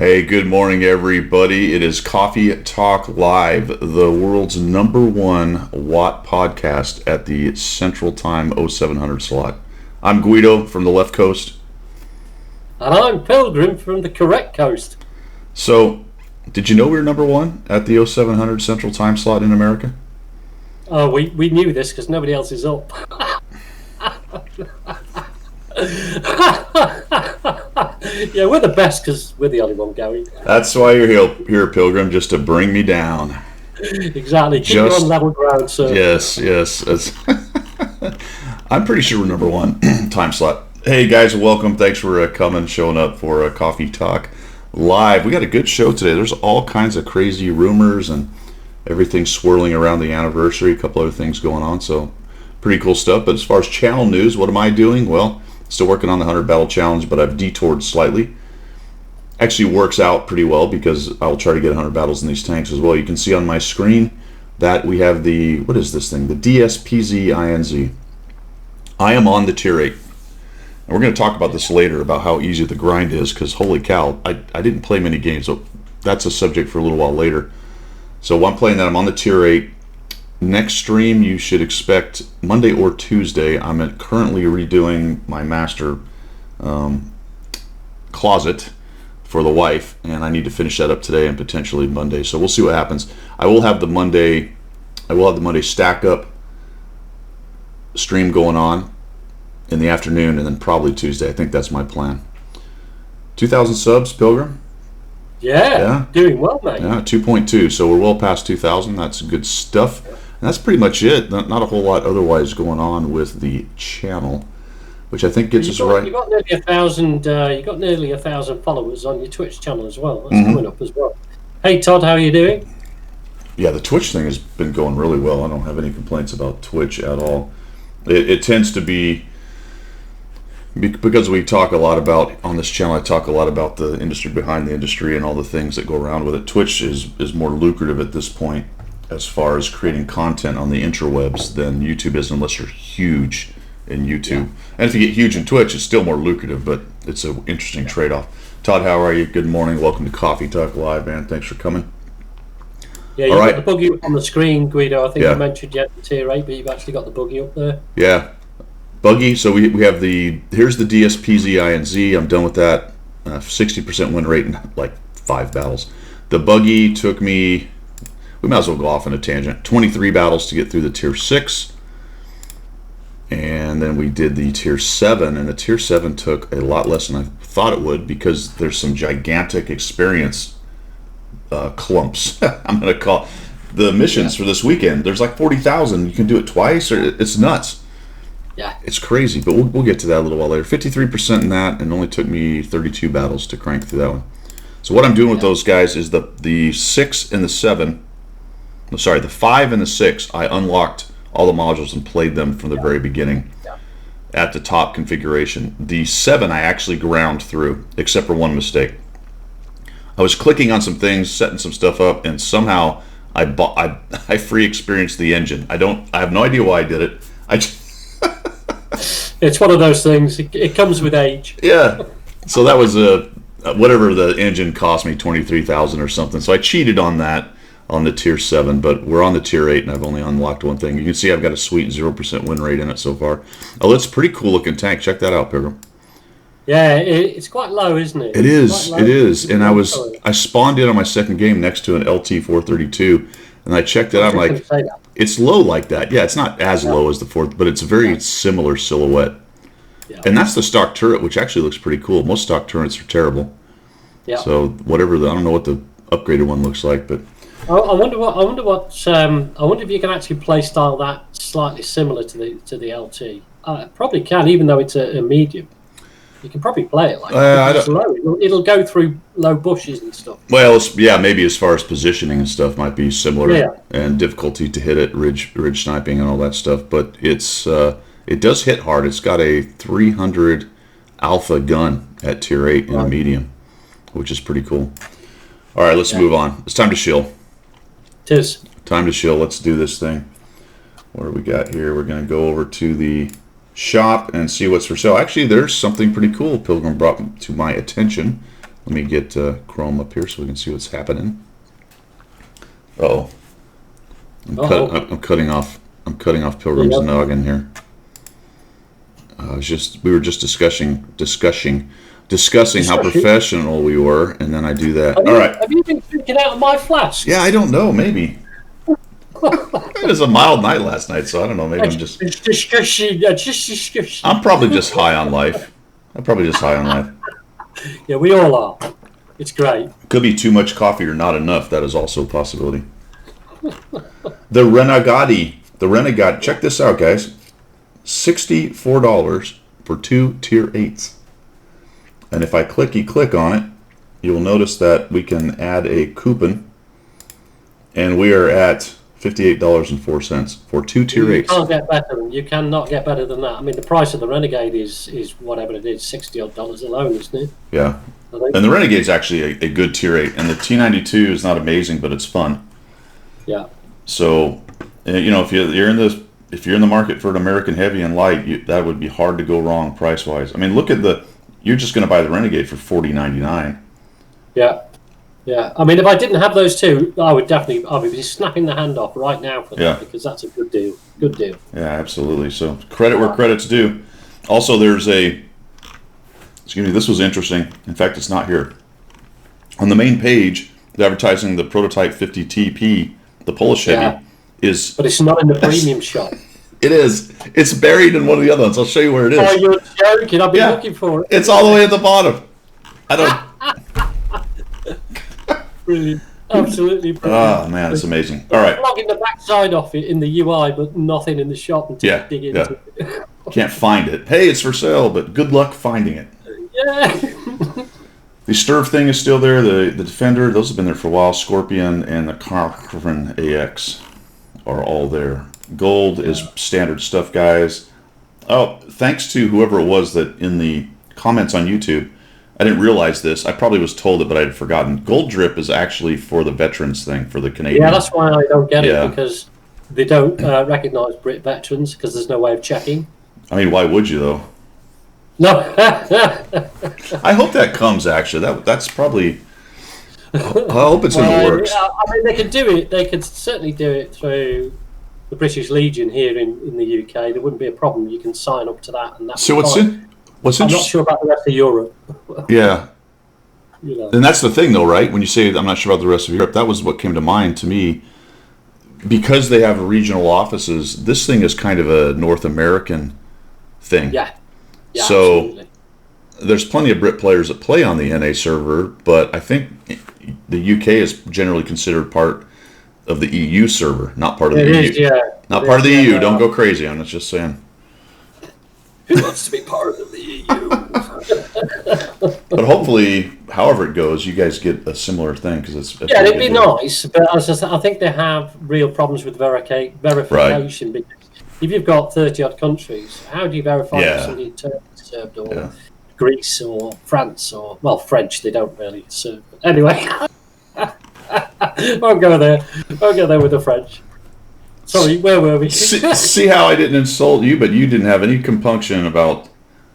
Hey, good morning, everybody. It is Coffee Talk Live, the world's number one Watt podcast at the Central Time 0700 slot. I'm Guido from the left coast. And I'm Pilgrim from the correct coast. So, did you know we were number one at the 0700 Central Time slot in America? Oh, we knew this because nobody else is up. Yeah, we're the best because we're the only one going. That's why you're here, Pilgrim, just to bring me down. Exactly. Keep you on level ground, sir. Yes. I'm pretty sure we're number one time slot. Hey, guys, welcome. Thanks for showing up for Coffee Talk Live. We got a good show today. There's all kinds of crazy rumors and everything swirling around the anniversary. A couple other things going on, so pretty cool stuff. But as far as channel news, what am I doing? Well, still working on the 100 Battle Challenge, but I've detoured slightly. Actually works out pretty well because I'll try to get 100 battles in these tanks as well. You can see on my screen that we have the, what is this thing? The DSPZ-INZ. I am on the tier 8. And we're going to talk about this later, about how easy the grind is, because holy cow, I didn't play many games, so that's a subject for a little while later. So while I'm playing that, I'm on the tier 8. Next stream, you should expect Monday or Tuesday. I'm currently redoing my master closet for the wife, and I need to finish that up today and potentially Monday. So we'll see what happens. I will have the Monday stack up stream going on in the afternoon, and then probably Tuesday. I think that's my plan. 2,000 subs, Pilgrim. Yeah, doing well, mate. Yeah, 2.2. So we're well past 2,000. That's good stuff. And that's pretty much it. Not a whole lot otherwise going on with the channel, which I think gets us right. You got nearly 1,000. You got nearly 1,000 followers on your Twitch channel as well. That's coming up as well. Hey Todd, how are you doing? Yeah, the Twitch thing has been going really well. I don't have any complaints about Twitch at all. It tends to be, because we talk a lot about, on this channel, I talk a lot about the industry behind the industry and all the things that go around with it. Twitch is more lucrative at this point as far as creating content on the interwebs than YouTube is, unless you're huge in YouTube. Yeah. And if you get huge in Twitch, it's still more lucrative, but it's an interesting trade-off. Todd, how are you? Good morning. Welcome to Coffee Talk Live, man. Thanks for coming. Yeah, you've got the buggy up on the screen, Guido. I think you mentioned yet the tier 8, but you've actually got the buggy up there. Yeah. Buggy, so we have here's the DSPZ-INZ. I'm done with that. 60% win rate in like 5 battles. The buggy took me, we might as well go off on a tangent, 23 battles to get through the tier 6. And then we did the tier 7, and the tier 7 took a lot less than I thought it would, because there's some gigantic experience clumps. I'm going to call the missions for this weekend. There's like 40,000. You can do it twice, or it's nuts. Yeah, it's crazy, but we'll get to that a little while later. 53% in that, and it only took me 32 battles to crank through that one. So what I'm doing with those guys is the 6 and the 7. Sorry, the 5 and the 6. I unlocked all the modules and played them from the very beginning at the top configuration. The 7 I actually ground through, except for one mistake. I was clicking on some things, setting some stuff up, and somehow I free experienced the engine. I have no idea why I did it. It's one of those things. It comes with age. Yeah. So that was whatever the engine cost me, 23,000 or something. So I cheated on that on the tier 7, but we're on the tier 8, and I've only unlocked one thing. You can see I've got a sweet 0% win rate in it so far. Oh, it's a pretty cool looking tank. Check that out, Pilgrim. Yeah, it's quite low, isn't it? It is. And I spawned in on my second game next to an LT432, and I checked it out. I'm like, it's low like that. Yeah, it's not as low as the 4th, but it's a very similar silhouette. Yeah. And that's the stock turret, which actually looks pretty cool. Most stock turrets are terrible. Yeah. So I don't know what the upgraded one looks like, but I wonder if you can actually play style that slightly similar to the LT. Probably can, even though it's a medium. You can probably play it like it's low. It'll go through low bushes and stuff. Well, maybe as far as positioning and stuff might be similar, and difficulty to hit it, ridge sniping and all that stuff. But it does hit hard. It's got a 300 alpha gun at tier 8 in a medium, which is pretty cool. All right, let's move on. It's time to shill. It is. Time to shill. Let's do this thing. What do we got here? We're going to go over to the shop and see what's for sale. Actually, there's something pretty cool Pilgrim brought to my attention. Let me get Chrome up here so we can see what's happening. Uh-oh. I'm cutting off Pilgrim's noggin here. We were just discussing how professional we were, and then I do that. All right. Have you been drinking out of my flask? Yeah, I don't know. Maybe. It was a mild night last night, so I don't know. Maybe I'm just. It's disgusting. I'm probably just high on life. Yeah, we all are. It's great. Could be too much coffee or not enough. That is also a possibility. The Renegade. Check this out, guys. $64 for 2 tier 8s. And if I click on it, you'll notice that we can add a coupon, and we are at $58.04 for 2 tier 8s. You cannot get better than that. I mean, the price of the Renegade is whatever it is, $60 alone, isn't it? Yeah. And the Renegade's actually a good tier 8, and the T92 is not amazing, but it's fun. Yeah. So, if you're in the market for an American heavy and light, that would be hard to go wrong price wise. I mean, look at you're just going to buy the Renegade for $40.99. Yeah. Yeah. I mean, if I didn't have those two, I would be snapping the hand off right now for that, because that's a good deal. Good deal. Yeah, absolutely. So credit where credit's due. Also, there's this was interesting. In fact, it's not here. On the main page, the advertising the prototype 50TP, the Polish heavy, is... But it's not in the premium shop. It is. It's buried in one of the other ones. I'll show you where it is. Oh, you're joking. I've been looking for it. It's all the way at the bottom. I don't... Brilliant. Absolutely brilliant. Oh, man, it's amazing. All right. Logging the backside off it in the UI, but nothing in the shop until you dig into it. Can't find it. Hey, it's for sale, but good luck finding it. Yeah. The Sturv thing is still there. The Defender, those have been there for a while. Scorpion and the Cochrane AX are all there. Gold is standard stuff, guys. Oh, thanks to whoever it was that in the comments on YouTube, I didn't realize this. I probably was told it, but I had forgotten. Gold Drip is actually for the veterans thing, for the Canadian. Yeah, that's why I don't get it, because they don't recognise Brit veterans, because there's no way of checking. I mean, why would you, though? No. I hope that comes, actually. That's probably... I hope it's in the works. I mean, they could do it. They could certainly do it through the British Legion here in the UK. There wouldn't be a problem. You can sign up to that, and that's so what's I'm not sure about the rest of Europe. Yeah. And that's the thing, though, right? When you say I'm not sure about the rest of Europe, that was what came to mind to me. Because they have regional offices, this thing is kind of a North American thing. Yeah. So absolutely. There's plenty of Brit players that play on the NA server, but I think the UK is generally considered part of the EU server, not part of the EU. Not part of the EU. Don't go crazy on it. Just saying. Who wants to be part of the EU? But hopefully, however it goes, you guys get a similar thing, because it's it'd be nice. But I think they have real problems with verification. Because if you've got 30-odd countries, how do you verify that somebody served, or Greece, or France, or French? They don't really serve. Anyway, I'll go there. I'll go there with the French. Sorry, where were we? see how I didn't insult you, but you didn't have any compunction about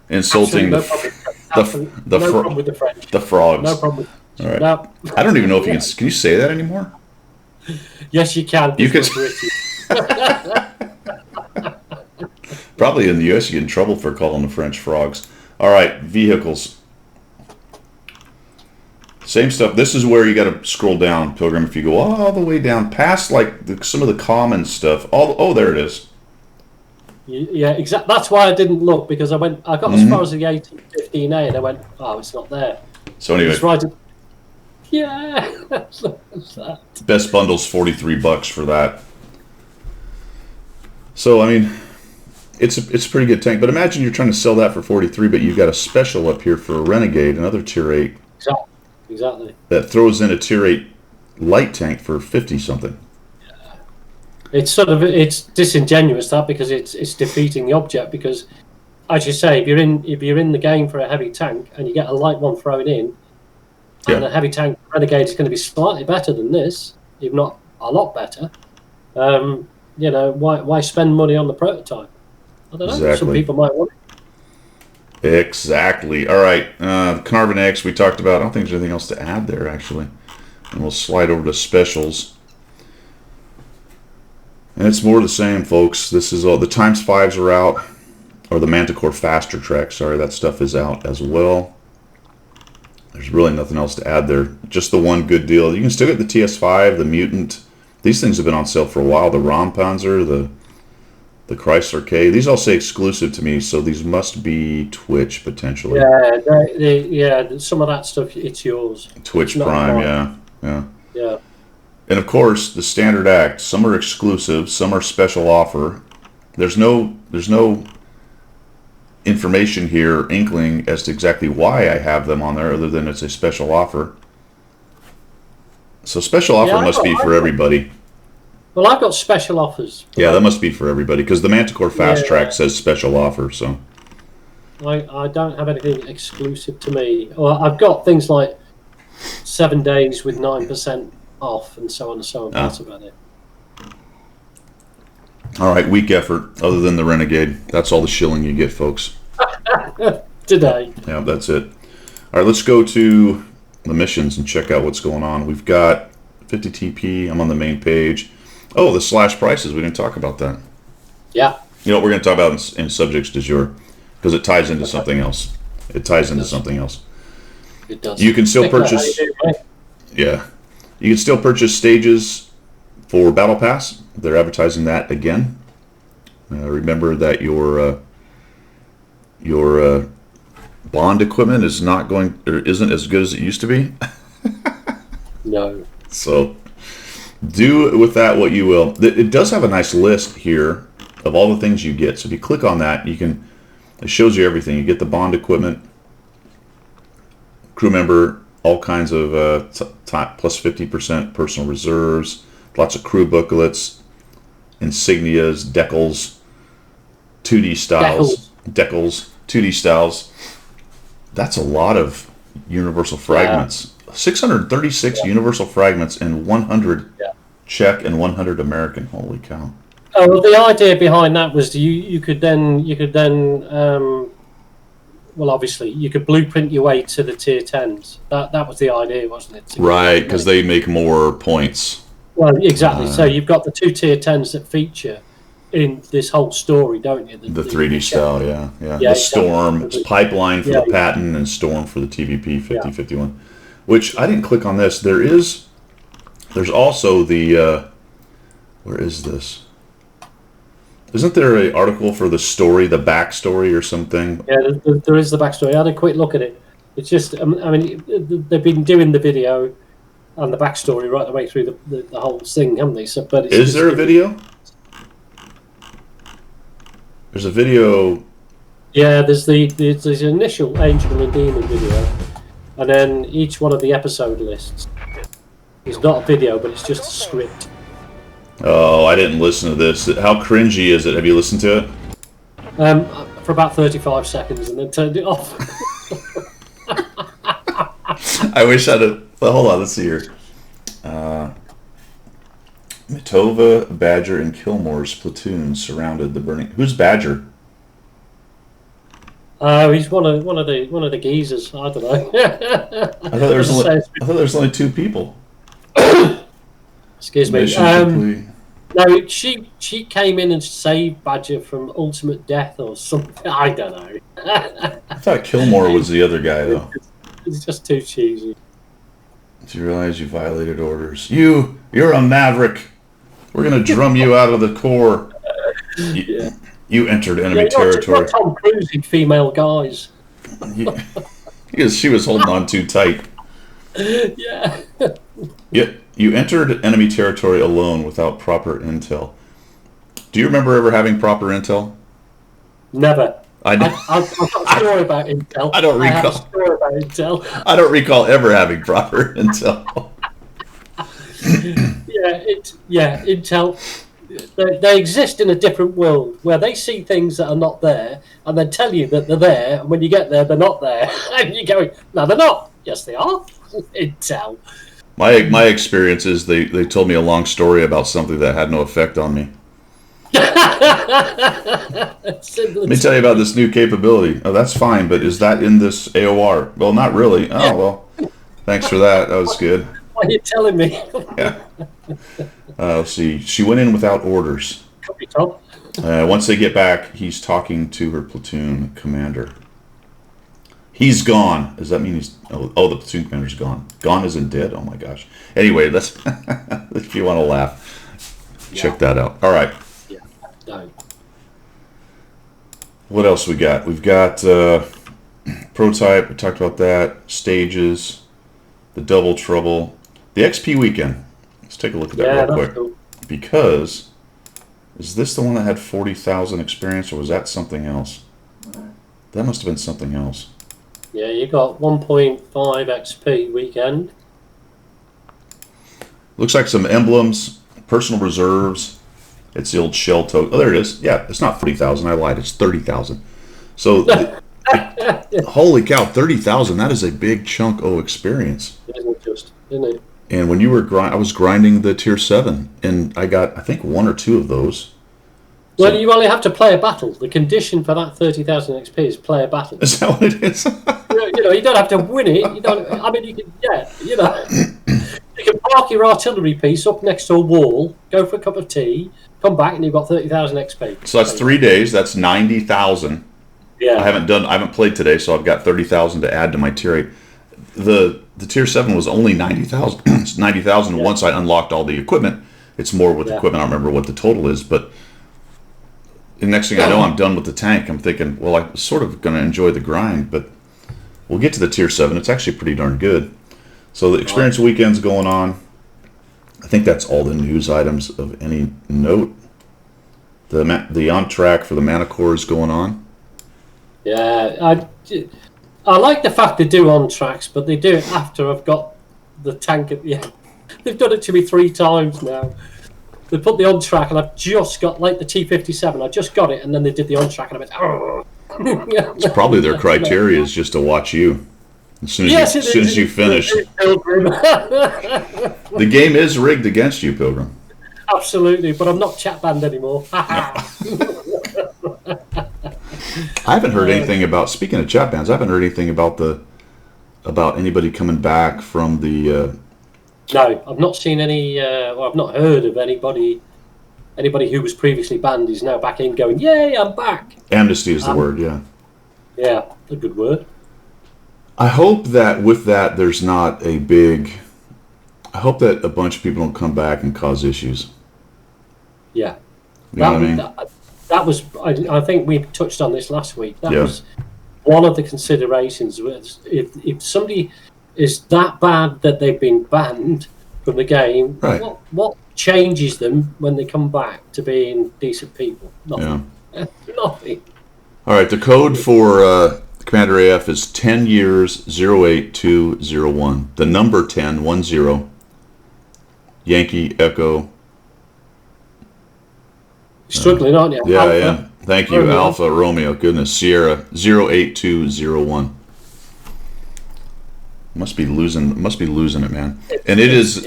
insulting no problem with the French. The frogs. No problem. All right. No. I don't even know if you can you say that anymore? Yes, you can. You can. Probably in the US you get in trouble for calling the French frogs. All right, vehicles. Same stuff. This is where you got to scroll down, Pilgrim. If you go all the way down past some of the common stuff. There it is. Yeah, exactly. That's why I didn't look, because I got as far as the 1815A and I went, oh, it's not there. So anyway, best bundle's $43 for that. So I mean, it's a pretty good tank. But imagine you're trying to sell that for $43, but you've got a special up here for a Renegade, another tier 8. Exactly. That throws in a tier 8 light tank for 50 something. It's disingenuous, that, because it's defeating the object, because, as you say, if you're in the game for a heavy tank and you get a light one thrown in, and a heavy tank Renegade is going to be slightly better than this, if not a lot better. Why spend money on the prototype? I don't know. Exactly. Some people might want it. Exactly. All right. Carnarvon X, we talked about. I don't think there's anything else to add there, actually. And we'll slide over to specials. And it's more the same, folks. This is all. The times 5s are out. Or the Manticore Faster Trek. Sorry, that stuff is out as well. There's really nothing else to add there. Just the one good deal. You can still get the TS5, the Mutant. These things have been on sale for a while. The Rompanzer, the Chrysler K. These all say exclusive to me, so these must be Twitch potentially. Yeah, some of that stuff, it's yours. Twitch Prime, yeah. Yeah. And of course, the Standard Act. Some are exclusive, some are special offer. There's no information here, inkling as to exactly why I have them on there, other than it's a special offer. So special offer must be for everybody. Well, I've got special offers. Yeah, that must be for everybody, because the Manticore Fast Track says special offer, so. I don't have anything exclusive to me. Well, I've got things like 7 days with 9% off and so on and so on. That's about it. All right, weak effort, other than the Renegade. That's all the shilling you get, folks. Today. Yeah, that's it. All right, let's go to the missions and check out what's going on. We've got 50 TP. I'm on the main page. Oh, the slash prices. We didn't talk about that. Yeah. You know what we're going to talk about in subjects du jour, because it ties into something else. It ties into something else. It does. You can still purchase. Yeah. You can still purchase stages for Battle Pass. They're advertising that again. Remember that your bond equipment is not going, or isn't as good as it used to be. No. So do with that what you will. It does have a nice list here of all the things you get. So if you click on that, it shows you everything. You get the bond equipment, crew member, all kinds of plus 50% personal reserves, lots of crew booklets, insignias, decals, 2D styles, 2D styles. That's a lot of universal fragments. 636 universal fragments and 100 Czech and 100 American. Holy cow! Oh, well, the idea behind that was you could then well, obviously you could blueprint your way to the tier 10s. That was the idea, wasn't it? Right, because they make more points. Well, exactly. So you've got the 2 tier 10s that feature in this whole story, don't you? The 3D style, yeah. The Storm, Pipeline for the Patton, and Storm for the TVP 5051. Which, I didn't click on this. There's also the, where is this? Isn't there an article for the story, the backstory or something? Yeah, there is the backstory. I had a quick look at it. It's just, I mean, they've been doing the video and the backstory right the way through the whole thing, haven't they? So, but is there a video? There's a video. Yeah, there's the initial Angel and Demon video, and then each one of the episode lists is not a video, but it's just a script. Oh, I didn't listen to this. How cringy is it? Have you listened to it? For about 35 seconds, and then turned it off. I wish I'd have. Well, hold on, let's see here. Mitova, Badger, and Kilmore's platoon surrounded the burning. Who's Badger? He's one of the geezers. I don't know. I thought there was only 2 people. Excuse me. No, she came in and saved Badger from ultimate death or something. I don't know. I thought Kilmore was the other guy though. It's just too cheesy. Do you realize you violated orders? You're a maverick. We're gonna drum you out of the Corps. You entered enemy territory. Not Tom Cruise, female guys. Because she was holding on too tight. Yeah. You entered enemy territory alone without proper intel. Do you remember ever having proper intel? Never. I've got a story about intel. I don't recall. I have a story about intel. I don't recall ever having proper intel. Intel. They exist in a different world where they see things that are not there and then tell you that they're there, and when you get there, they're not there. And you're going, no, they're not. Yes, they are. Intel. My experience is they told me a long story about something that had no effect on me. Let me tell you about this new capability. Oh, that's fine, but is that in this AOR? Well, not really. Oh, well, thanks for that. That was good. What are you telling me? Yeah. Let's see. She went in without orders. Copy, Tom. Once they get back, he's talking to her platoon commander. He's gone. Does that mean he's... Oh, the platoon commander's gone. Gone isn't dead? Oh, my gosh. Anyway, let's... if you want to laugh, check that out. All right. Yeah, don't. What else we got? We've got prototype. We talked about that. Stages. The Double Trouble. The XP weekend. Let's take a look at that real quick. Cool. Because... Is this the one that had 40,000 experience, or was that something else? That must have been something else. Yeah, you got 1.5 XP weekend. Looks like some emblems, personal reserves. It's the old shell token. Oh, there it is. Yeah, it's not 40,000. I lied. It's 30,000. So, holy cow, 30,000. That is a big chunk of experience. Isn't it? And when you were I was grinding the tier 7, and I got, I think, 1 or 2 of those. Well, so, you only have to play a battle. The condition for that 30,000 XP is play a battle. Is that what it is? You don't have to win it. You don't. I mean, you can. Yeah, you can park your artillery piece up next to a wall, go for a cup of tea, come back, and you've got 30,000 XP. So that's 3 days. That's 90,000. Yeah. I haven't played today, so I've got 30,000 to add to my tier 8. The tier 7 was only 90,000. It's 90,000 once I unlocked all the equipment. It's more with equipment. I don't remember what the total is, but the next thing I know, I'm done with the tank. I'm thinking, well, I'm sort of going to enjoy the grind, but we'll get to the tier 7. It's actually pretty darn good. So the experience weekend's going on. I think that's all the news items of any note. The on track for the Mana Core is going on. Yeah, I like the fact they do on tracks, but they do it after I've got the tank at the end. They've done it to me 3 times now. They put the on track, and I've just got, like the T-57, I just got it, and then they did the on track, and I went, oh. It's probably their criteria is just to watch you. As soon as you finish. The game is rigged against you, Pilgrim. Absolutely, but I'm not chat banned anymore. I haven't heard anything about. Speaking of chat bans, I haven't heard anything about anybody coming back from the. No, I've not seen any. Or I've not heard of anybody. Anybody who was previously banned is now back in, going, "Yay, I'm back." Amnesty is the word, yeah. Yeah, a good word. I hope that with that, there's not a big. I hope that a bunch of people don't come back and cause issues. Yeah, you know what I mean. That was, I think we touched on this last week. That was one of the considerations. Was if somebody is that bad that they've been banned from the game, right. what changes them when they come back to being decent people? Nothing. Yeah. Nothing. All right, the code for Commander AF is 10 years 08201. The number 1010. Yankee Echo. Struggling, aren't you? Yeah, Alpha. Yeah. Thank you, Romeo. Alpha Romeo. Goodness, Sierra 08201. Must be losing it, man. And it is.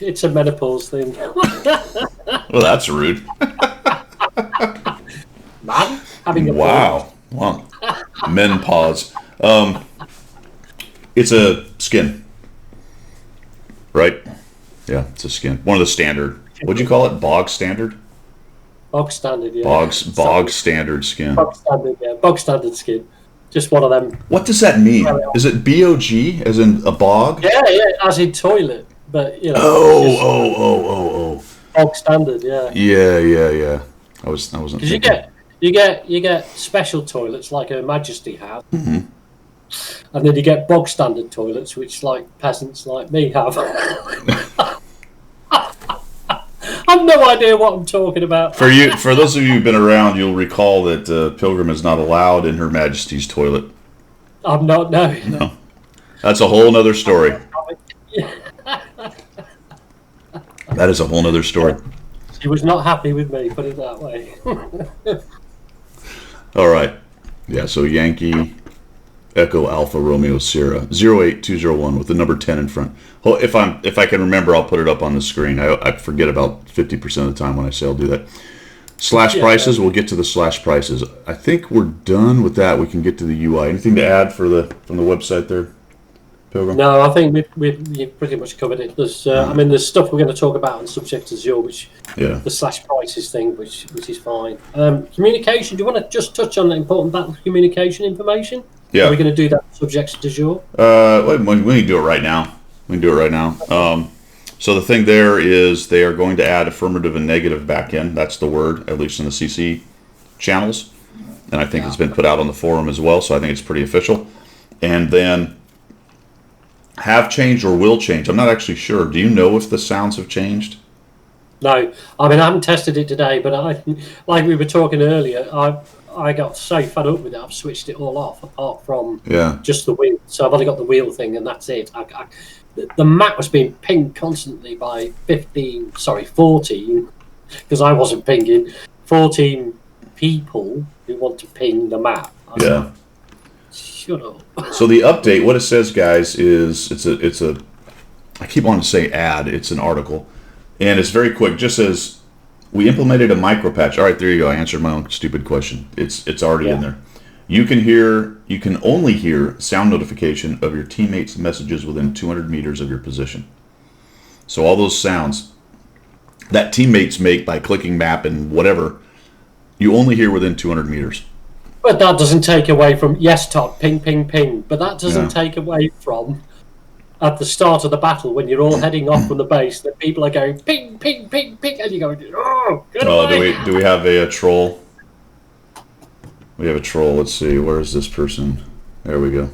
It's a menopause thing. Well, that's rude. Man, having a wow. Menopause. It's a skin, right? Yeah, it's a skin. One of the standard. What'd you call it? Bog standard. Bog standard, yeah. Bog standard skin. Bog standard, yeah. Bog standard skin. Just one of them. What does that mean? Is it BOG, as in a bog? Yeah, as in toilet. But you know. Oh. Bog standard, yeah. Yeah. I wasn't. Because you get special toilets like Her Majesty have, and then you get bog standard toilets, which like peasants like me have. I've no idea what I'm talking about. For those of you who've been around, you'll recall that Pilgrim is not allowed in Her Majesty's toilet. I'm not, no. No. That's a whole nother story. That is a whole nother story. She was not happy with me, put it that way. All right. Yeah, so Yankee Echo Alpha Romeo Sierra 08201 with the number 10 in front. Well, if I can remember, I'll put it up on the screen. I forget about 50% of the time when I say I'll do that. Slash prices, we'll get to the slash prices. I think we're done with that. We can get to the UI. Anything to add from the website there, Pilgrim? No, I think we've pretty much covered it. There's, I mean, there's stuff we're going to talk about on subject Azure, the slash prices thing, which is fine. Communication. Do you want to just touch on the important battle communication information? Yeah. Are we going to do that subject Azure? We can do it right now. So the thing there is they are going to add affirmative and negative backend. That's the word, at least in the CC channels. And I think it's been put out on the forum as well, so I think it's pretty official. And then have changed or will change. I'm not actually sure. Do you know if the sounds have changed? No. I mean, I haven't tested it today, but like we were talking earlier, I got so fed up with it, I've switched it all off, apart from just the wheel. So I've only got the wheel thing, and that's it. The map was being pinged constantly by 14, because I wasn't pinging, 14 people who want to ping the map. Shut up. So the update, what it says, guys, is it's a I keep wanting to say ad, it's an article, and it's very quick. Just says we implemented a micro patch. All right, there you go. I answered my own stupid question. It's already in there. You can only hear sound notification of your teammates' messages within 200 meters of your position. So all those sounds that teammates make by clicking map and whatever, you only hear within 200 meters. But that doesn't take away from, yes, Todd, ping, ping, ping. But that doesn't take away from, at the start of the battle, when you're all heading off from the base, that people are going ping, ping, ping, ping, and you're going, oh, good away. Do we have a troll? We have a troll. Let's see. Where is this person? There we go.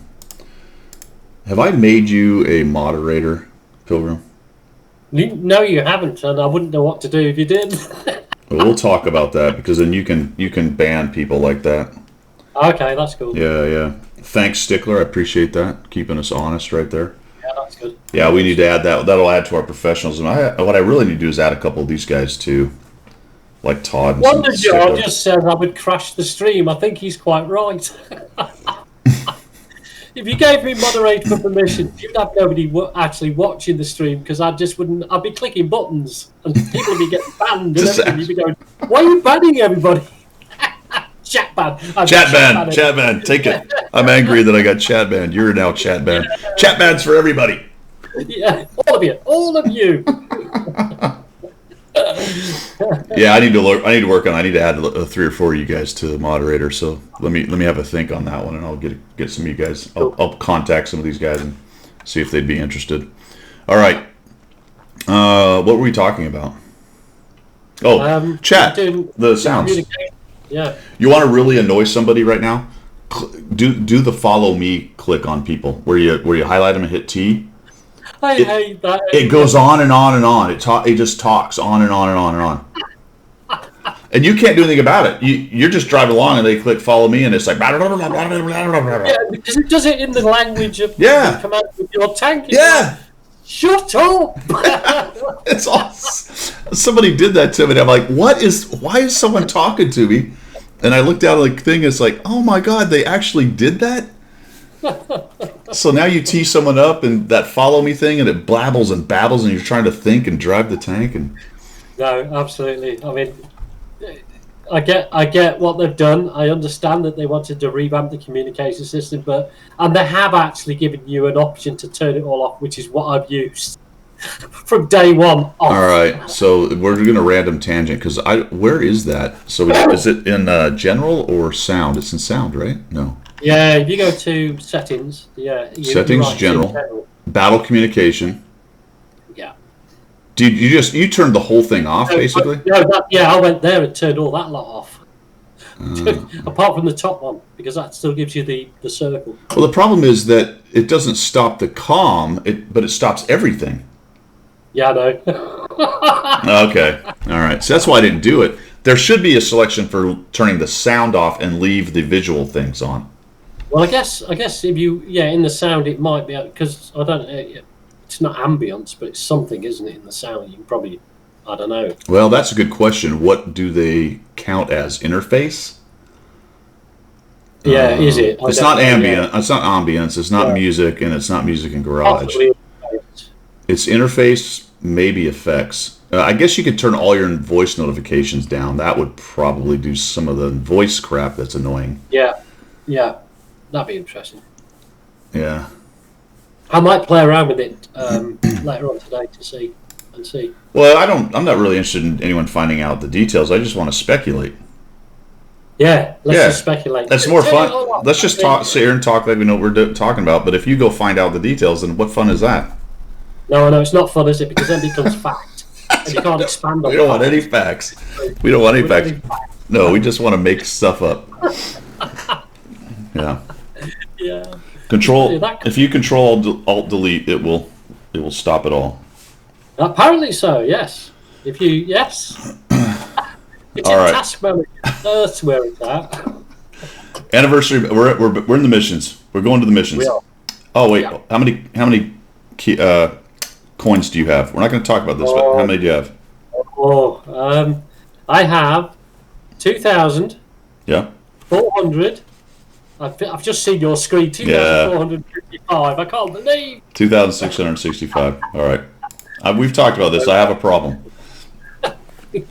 Have I made you a moderator, Pilgrim? No, you haven't, and I wouldn't know what to do if you did. We'll talk about that, because then you can ban people like that. Okay, that's cool. Yeah. Thanks, Stickler. I appreciate that. Keeping us honest right there. Yeah, that's good. Yeah, we need to add that. That'll add to our professionalism. What I really need to do is add a couple of these guys too, like Todd. Wonder Jar just said I would crash the stream. I think he's quite right. If you gave me moderator permission, you'd have nobody actually watching the stream, because I'd be clicking buttons and people would be getting banned and everything. You'd be going, why are you banning everybody? Chat ban. Take it. I'm angry that I got chat banned. You're now chat banned. Chat bans for everybody. Yeah, all of you. Yeah, I need to work on. I need to add 3 or 4 of you guys to the moderator. So let me have a think on that one, and I'll get some of you guys. I'll contact some of these guys and see if they'd be interested. All right. What were we talking about? Oh, chat. The sounds. Yeah. You want to really annoy somebody right now? Do the follow me click on people where you highlight them and hit T. I hate that. It goes on and on and on. It just talks on and on and on and on. And you can't do anything about it. You're just driving along and they click follow me and it's like. Yeah, does it in the language of the command with your tank? Yeah. Shut up! It's awesome. Somebody did that to me and I'm like, why is someone talking to me? And I looked down at the thing and it's like, oh my God, they actually did that? So now you tee someone up and that follow me thing and it blabbles and babbles and you're trying to think and drive the tank and. No, absolutely. I mean, I get what they've done. I understand that they wanted to revamp the communication system, and they have actually given you an option to turn it all off, which is what I've used from day one. Off. All right, so we're going to random tangent because where is that? So is it in general or sound? It's in sound, right? No. Yeah, if you go to settings, settings general, battle communication. Yeah. Did you turned the whole thing off, basically? I went there and turned all that lot off. Apart from the top one, because that still gives you the circle. Well, the problem is that it doesn't stop the comm, but it stops everything. Yeah, I know. Okay. All right. So that's why I didn't do it. There should be a selection for turning the sound off and leave the visual things on. Well, I guess if you in the sound it might be, because I don't. It's not ambience, but it's something, isn't it? In the sound, you can probably, I don't know. Well, that's a good question. What do they count as interface? Yeah, is it? It's not ambient. It's not ambience. It's not music, and it's not music in Garage. Possibly. It's interface, maybe effects. I guess you could turn all your voice notifications down. That would probably do some of the voice crap that's annoying. Yeah, that'd be interesting. Yeah. I might play around with it later on today to see. Well, I'm not really interested in anyone finding out the details. I just want to speculate. Yeah, let's just speculate. That's more fun. Let's just sit here and talk like we know what we're talking about. But if you go find out the details, then what fun is that? No, it's not fun, is it? Because then it becomes fact. And you can't expand on it. We don't want any facts. We don't want any facts. No, we just want to make stuff up. Yeah. Yeah. Control. If you control Alt Delete, it will stop it all. Apparently so. Yes. If you yes. It's all a right. task memory. That's where it's at. Anniversary. We're in the missions. We're going to the missions. We are. Oh wait. Yeah. How many coins do you have? We're not going to talk about this, but how many do you have? I have 2,000. Yeah. 400. I've just seen your screen. 2,455. I can't believe. 2,665. All right. We've talked about this. I have a problem. You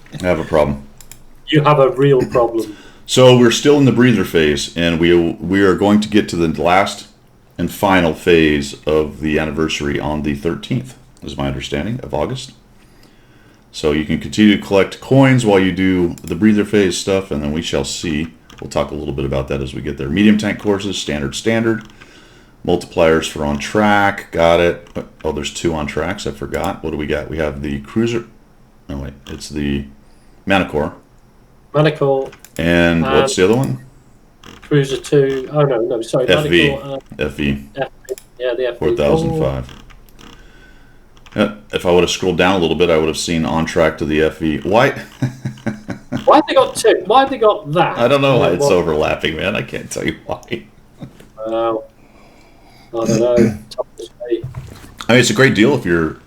have a real problem. So we're still in the breather phase, and we are going to get to the last and final phase of the anniversary on the 13th, is my understanding, of August. So you can continue to collect coins while you do the breather phase stuff, and then we shall see. We'll talk a little bit about that as we get there. Medium tank courses, standard. Multipliers for on track, got it. Oh, there's 2 on tracks, I forgot. What do we got? We have the cruiser. Oh wait, it's the Manticore. And what's the other one? Cruiser 2. Oh no, sorry. FV. FV. Yeah, the FV. 4005. If I would have scrolled down a little bit, I would have seen on track to the FV. Why? Why have they got 2? Why have they got that? I don't know why it's overlapping, man. I can't tell you why. I don't know. I mean, it's a great deal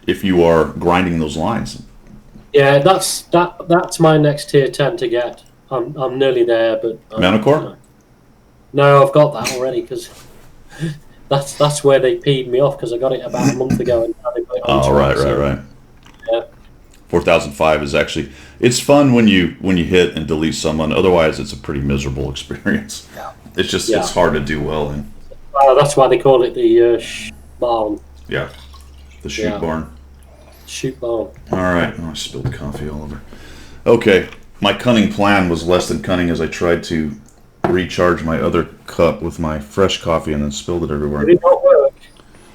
if you are grinding those lines. Yeah, that's my next tier 10 to get. I'm nearly there, but Manticore? No, I've got that already because that's where they peed me off because I got it about a month ago and now they put it on right. Yeah. 4005 is actually it's fun when you hit and delete someone. Otherwise, it's a pretty miserable experience. Yeah. It's just it's hard to do well in. That's why they call it the barn. Yeah, the shoot barn. Shoot barn. All right. Oh, I spilled coffee all over. Okay, my cunning plan was less than cunning as I tried to recharge my other cup with my fresh coffee and then spilled it everywhere. Did it not work?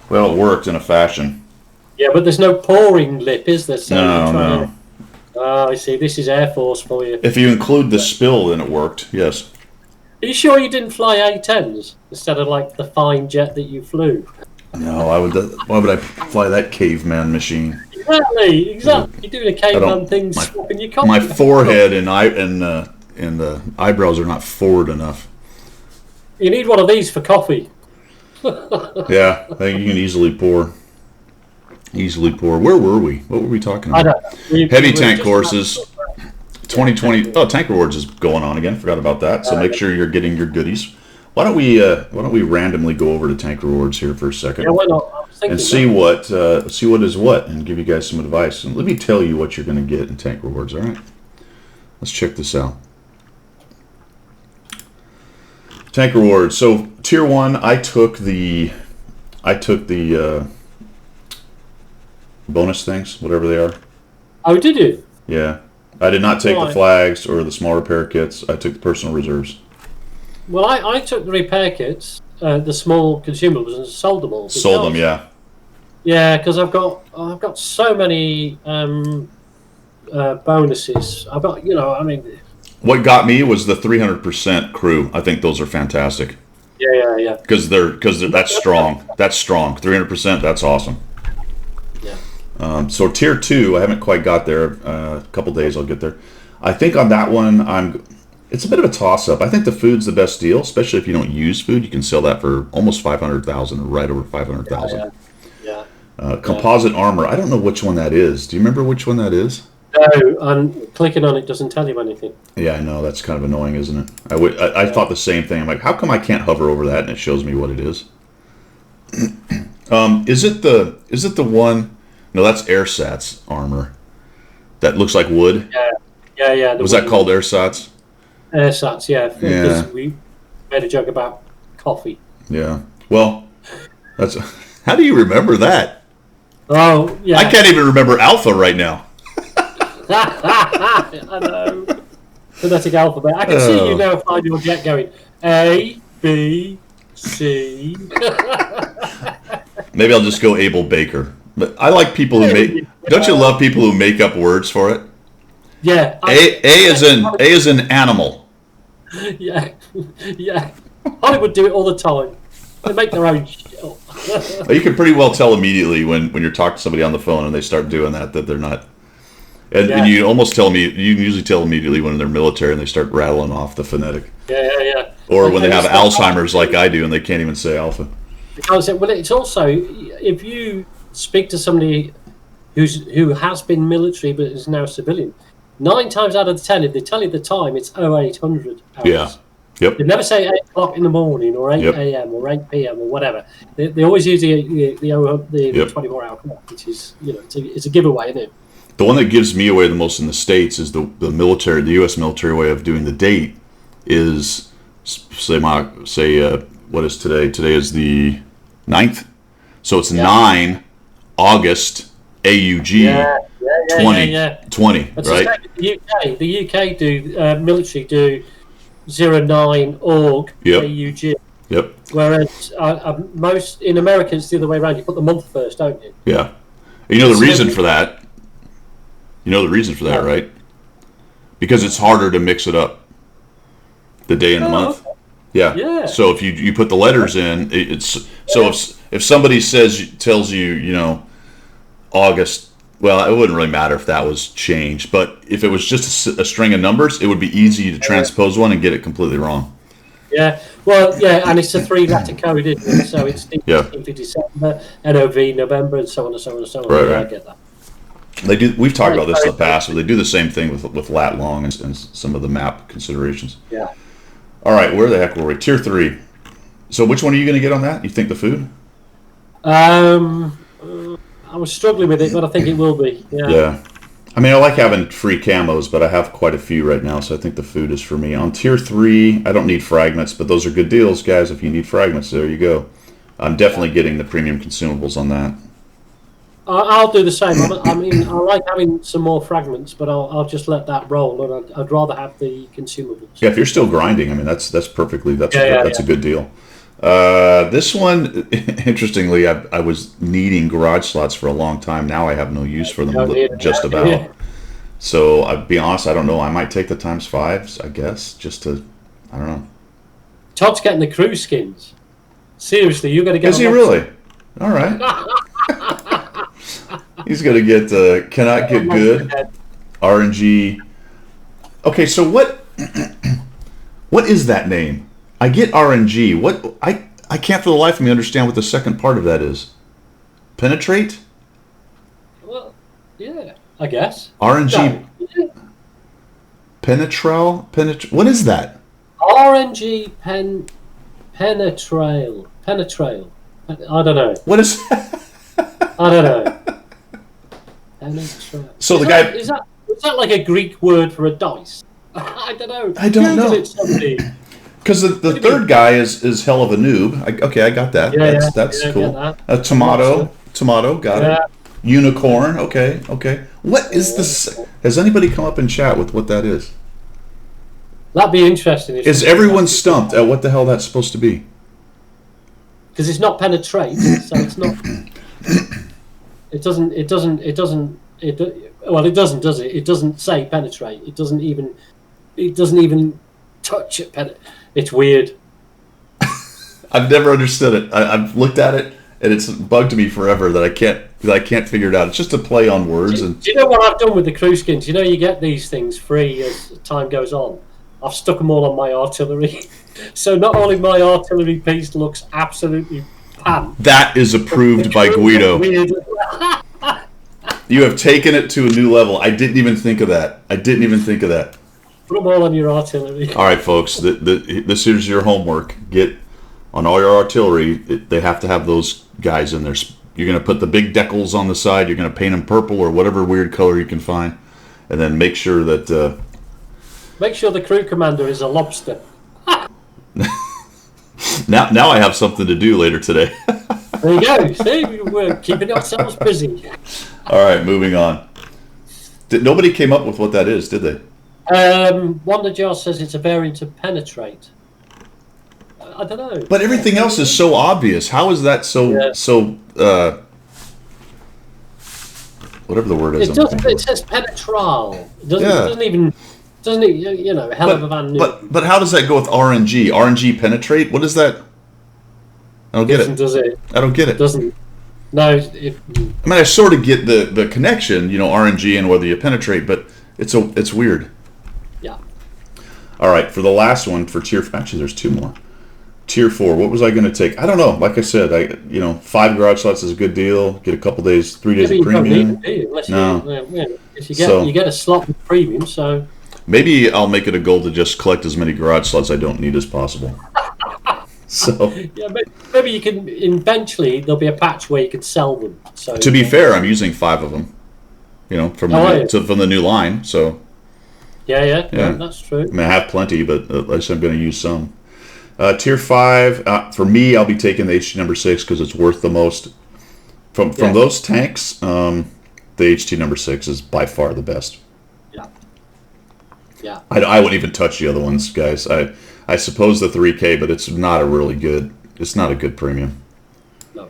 Well, it worked in a fashion. Yeah, but there's no pouring lip, is there? So no. Oh, I see. This is Air Force for you. If you include the spill, then it worked. Yes. Are you sure you didn't fly A-10s instead of like the fine jet that you flew? No, why would I fly that caveman machine? Exactly. You're doing a caveman thing, swapping your coffee. My forehead and the eyebrows are not forward enough. You need one of these for coffee. Yeah, I think you can easily pour. Where were we? What were we talking about? I don't know. Heavy tank courses. 2020. Oh, Tank Rewards is going on again. Forgot about that. So make sure you're getting your goodies. Why don't we randomly go over to Tank Rewards here for a second? Yeah, why not? And see what is what, and give you guys some advice. And let me tell you what you're going to get in Tank Rewards. All right. Let's check this out. Tank Rewards. So tier 1, I took the bonus things, whatever they are. Oh, did you? Yeah. I did not take the flags or the small repair kits. I took the personal reserves. Well, I took the repair kits, the small consumables, and sold them all. Sold them, yeah. Yeah, because I've got so many bonuses. I've got, What got me was the 300% crew. I think those are fantastic. Yeah. Because that's strong. That's strong. 300%. That's awesome. Yeah. So tier 2, I haven't quite got there. A couple days I'll get there. I think on that one, it's a bit of a toss-up. I think the food's the best deal, especially if you don't use food. You can sell that for almost 500,000, or right over 500,000. Yeah. Composite armor. I don't know which one that is. Do you remember which one that is? No, and clicking on it doesn't tell you anything. Yeah, I know. That's kind of annoying, isn't it? I thought the same thing. I'm like, how come I can't hover over that and it shows me what it is? Is it the one No, that's AirSats armor. That looks like wood. Yeah. Was that called AirSats? AirSats, yeah. Because we made a joke about coffee. Yeah. Well, that's. How do you remember that? Oh, yeah. I can't even remember Alpha right now. I know. Phonetic alphabet. I can see you now find your jet going A, B, C. Maybe I'll just go Abel Baker. But I like people who make. Don't you love people who make up words for it? Yeah. A is in animal. Yeah. Hollywood do it all the time. They make their own shit up. You can pretty well tell immediately when you're talking to somebody on the phone and they start doing that they're not. And you almost tell me, you can usually tell immediately when they're military and they start rattling off the phonetic. Yeah. Or when they have Alzheimer's like I do and they can't even say alpha. Because it's also, if you speak to somebody who has been military but is now civilian, 9 times out of 10, if they tell you the time, it's 0800 hours. Yeah. Yep. They never say 8 o'clock in the morning or 8 a.m. or 8 p.m. or whatever. They always use the 24-hour clock, which is, it's a giveaway, isn't it? The one that gives me away the most in the States is the military, the U.S. military way of doing the date is, what is today? Today is the 9th. So it's 9 August AUG 2020, right? The UK do, military do 09 Org AUG. Yep. Whereas most, in America, it's the other way around. You put the month first, don't you? Yeah. You know the reason for that? You know the reason for that, right? Because it's harder to mix it up. The day and the month. Okay. Yeah. So if you put the letters in, so if somebody tells you, August, well, it wouldn't really matter if that was changed, but if it was just a string of numbers, it would be easy to transpose one and get it completely wrong. Yeah. Well, yeah, and it's a 3-letter code, isn't it? So it's December, NOV, November, and so on and so on and so on. Right. I get that. They do. We've talked about this in the past, but they do the same thing with lat long and some of the map considerations. Yeah. All right, where the heck were we? Tier 3. So which one are you going to get on that? You think the food? I was struggling with it, but I think it will be. Yeah. I mean, I like having free camos, but I have quite a few right now, so I think the food is for me. On Tier 3, I don't need fragments, but those are good deals, guys. If you need fragments, there you go. I'm definitely getting the premium consumables on that. I'll do the same. I mean, I like having some more fragments, but I'll just let that roll, and I'd rather have the consumables. Yeah, if you're still grinding, I mean, that's perfectly, that's a good deal. This one, interestingly, I was needing garage slots for a long time. Now I have no use for them, just about. Yeah. So I'll be honest, I don't know. I might take the ×5s, I guess, just to, I don't know. Todd's getting the crew skins. Seriously, you got to get. Is he really? All right. He's going to get cannot get good RNG. Okay, so what is that name? I get RNG. What I can't for the life of me understand what the second part of that is. Penetrate? Well, yeah, I guess. RNG. No. Penetrale? What is that? RNG penetrale. I don't know. What is that? I don't know. So is that like a Greek word for a dice? I don't know. I don't know. Because the third guy is hell of a noob. I got that. Yeah, that's cool. A tomato, got it. Unicorn, okay. What is this? Has anybody come up in chat with what that is? That'd be interesting. Is everyone stumped at what the hell that's supposed to be? Because it's not penetrate, so it's not. It doesn't. Well, it doesn't, does it? It doesn't say penetrate. It doesn't even touch it. It's weird. I've never understood it. I've looked at it, and it's bugged me forever that I can't figure it out. It's just a play on words. Do you know what I've done with the crew skins? You know, you get these things free as time goes on. I've stuck them all on my artillery. So not only my artillery piece looks absolutely pan. That is approved by Guido. You have taken it to a new level. I didn't even think of that. Put them all on your artillery. All right, folks. This is your homework. Get on all your artillery. They have to have those guys in there you're gonna put the big decals on the side. You're gonna paint them purple or whatever weird color you can find, and then make sure that. Make sure the crew commander is a lobster. Now I have something to do later today. There you go. See, we're keeping ourselves busy. All right, moving on. Nobody came up with what that is, did they? Wonder Jar says it's a variant of penetrate. I don't know. But everything else is so obvious. How is that so whatever the word is? It says penetral. It doesn't even hell of a van. But how does that go with RNG? RNG penetrate? What is that? I don't get it. Does it? I don't get it. Doesn't. No. I mean, I sort of get the connection, RNG and whether you penetrate, but it's weird. Yeah. All right, for the last one for tier. Actually, there's 2 more. Tier 4. What was I going to take? I don't know. Like I said, 5 garage slots is a good deal. Get a couple days, 3 days of premium. You get a slot with premium, so. Maybe I'll make it a goal to just collect as many garage slots I don't need as possible. So yeah, maybe you can. Eventually, there'll be a patch where you can sell them. So to be fair, I'm using 5 of them. From the new line. So yeah, that's true. I mean, I have plenty, but at least I'm going to use some. Tier 5 for me, I'll be taking the HT number 6 because it's worth the most. From those tanks, the HT number 6 is by far the best. Yeah. I wouldn't even touch the other ones, guys. I suppose the 3K, but it's not a good premium. No.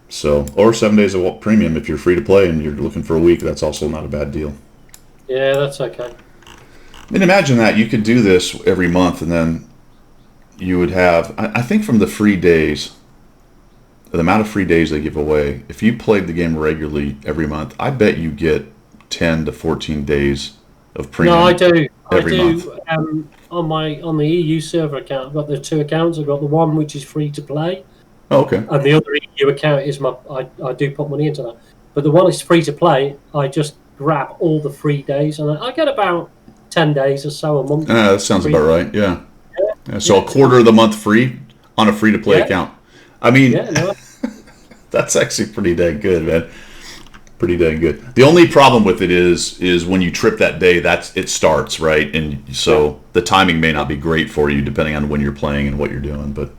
So, or 7 days of premium if you're free to play and you're looking for a week. That's also not a bad deal. Yeah, that's okay. I mean, imagine that you could do this every month, and then you would have. I think from the free days, the amount of free days they give away. If you played the game regularly every month, I bet you get 10 to 14 days of premium. No, I do. Every month. On the EU server account, I've got the 2 accounts. I've got the one which is free to play. Oh, okay. And the other EU account is I do put money into that. But the one is free to play. I just grab all the free days, and I get about 10 days or so a month. That sounds about right. Yeah. So a quarter of the month free on a free to play account. I mean, that's actually pretty dang good, man. Pretty dang good. The only problem with it is when you trip that day, it starts, right? And so the timing may not be great for you depending on when you're playing and what you're doing. But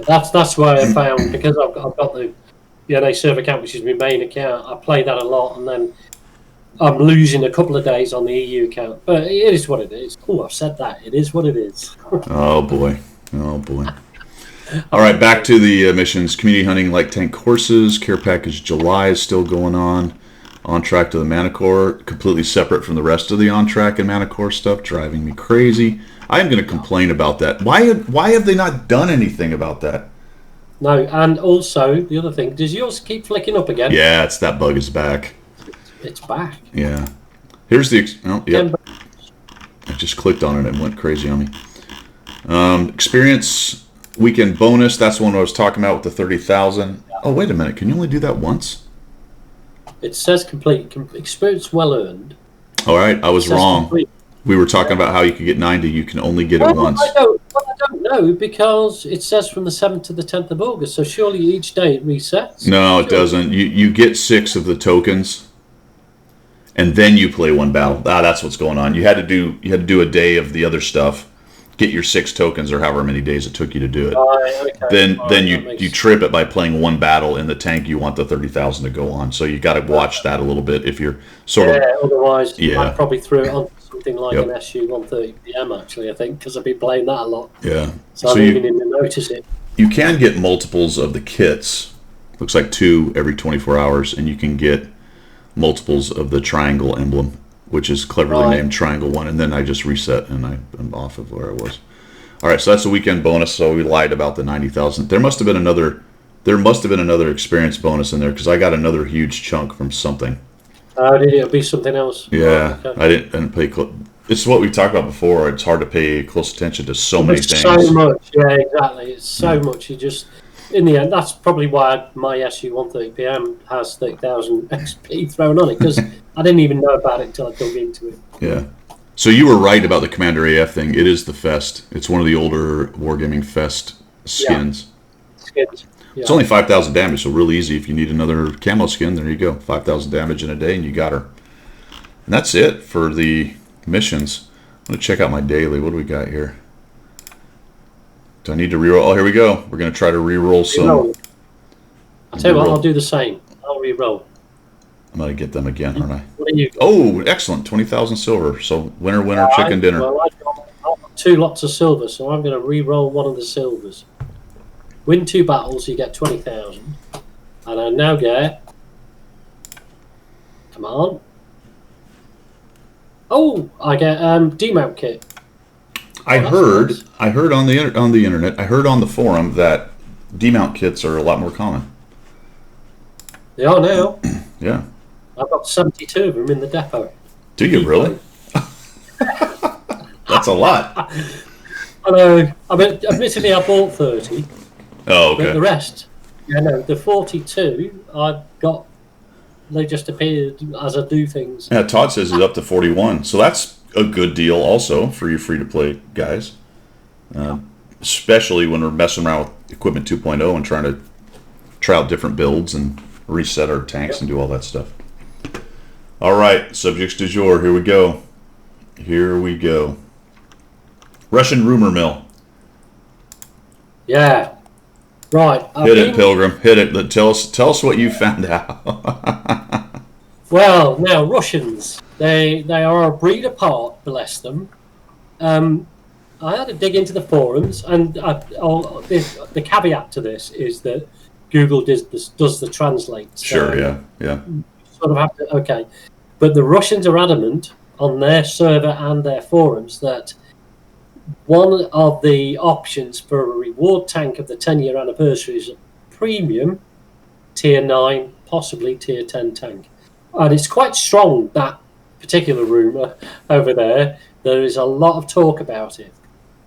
that's why I found, because I've got the NA server account, which is my main account. I play that a lot, and then I'm losing a couple of days on the EU account. But it is what it is. Oh, I've said that. It is what it is. Oh boy. All right, back to the missions. Community hunting light tank courses. Care package July is still going on. On track to the Manticore. Completely separate from the rest of the on track and Manticore stuff. Driving me crazy. I am going to complain about that. Why have they not done anything about that? No, and also, the other thing, does yours keep flicking up again? Yeah, that bug is back. It's back. Yeah. Here's the... yep. I just clicked on it and it went crazy on me. Experience... Weekend bonus, that's the one I was talking about with the 30,000. Oh, wait a minute. Can you only do that once? It says complete. Experience well earned. All right, I was wrong. Complete. We were talking about how you could get 90. You can only get it once. I don't know, because it says from the 7th to the 10th of August, so surely each day it resets. No, it doesn't. You get 6 of the tokens, and then you play one battle. That's what's going on. You had to do a day of the other stuff. Get your 6 tokens or however many days it took you to do it. Okay. Then you trip it by playing one battle in the tank you want the 30,000 to go on. So you got to watch that a little bit if you're sort of. Otherwise, I probably threw it on something like an SU 130 PM actually. I think because I've been playing that a lot. Yeah. So I didn't even notice it. You can get multiples of the kits. Looks like 2 every 24 hours, and you can get multiples of the triangle emblem, which is cleverly named Triangle 1, and then I just reset, and I'm off of where I was. All right, so that's a weekend bonus, so we lied about the 90,000. There must have been another experience bonus in there, because I got another huge chunk from something. Did it be something else? Yeah, okay. I didn't pay close. It's what we talked about before. It's hard to pay close attention to so many things. So much, yeah, exactly. It's so much. You just, in the end, that's probably why my SU 130 PM has 30,000 XP thrown on it, because I didn't even know about it until I dug into it. Yeah. So you were right about the Commander AF thing. It is the Fest. It's one of the older Wargaming Fest skins. skins. Yeah. It's only 5,000 damage, so real easy. If you need another camo skin, there you go. 5,000 damage in a day, and you got her. And that's it for the missions. I'm going to check out my daily. What do we got here? Do I need to reroll? Oh, here we go. We're going to try to reroll some. I'll tell you what, I'll do the same. I'll reroll. I'm going to get them again, aren't I? What are you? Oh, excellent. 20,000 silver. So winner, chicken dinner. Well, I've got 2 lots of silver, so I'm going to re-roll one of the silvers. Win 2 battles, you get 20,000. And I now get... Come on. Oh, I get demount kit. I heard on the internet, I heard on the forum that demount kits are a lot more common. They are now. Yeah. I've got 72 of them in the depot. Do you really? That's a lot. I know. I mean, admittedly, I bought 30. Oh, okay. But the rest, the 42, I've got. They just appeared as I do things. Yeah, Todd says it's up to 41, so that's a good deal also for you free-to-play guys. Especially when we're messing around with Equipment 2.0 and trying to try out different builds and reset our tanks and do all that stuff. All right, subjects du jour. Here we go. Here we go. Russian rumor mill. Yeah. Right. Hit it, Pilgrim. Hit it. Tell us what you found out. Well, now Russians. They are a breed apart. Bless them. I had to dig into the forums, and the caveat to this is that Google does the translate. So Sure. Yeah. sort of have to, okay. But the Russians are adamant on their server and their forums that one of the options for a reward tank of the 10-year anniversary is a premium tier 9, possibly tier 10 tank. And it's quite strong, that particular rumour over there. There is a lot of talk about it.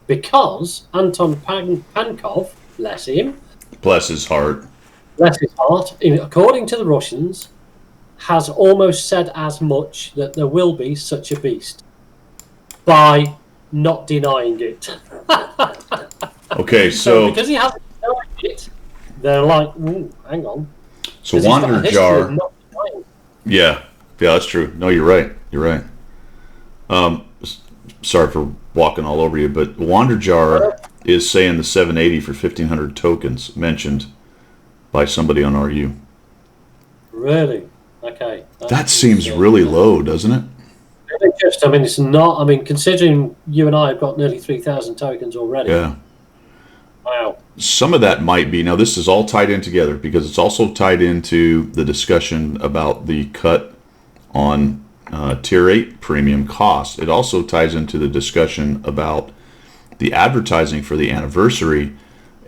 Because Anton Pankov, bless him. Bless his heart. Bless his heart, according to the Russians, has almost said as much that there will be such a beast by not denying it. Okay, so because he hasn't denied it, they're like, hang on. So Wander Jar. Yeah, that's true. No, you're right. You're right. Sorry for walking all over you, but Wander Jar is saying the 780 for 1,500 tokens mentioned by somebody on RU. Really? Okay. That seems really low, doesn't it? I mean, it's not. I mean, considering you and I have got nearly 3,000 tokens already. Yeah. Wow. Some of that might be. Now, this is all tied in together because it's also tied into the discussion about the cut on Tier 8 premium cost. It also ties into the discussion about the advertising for the anniversary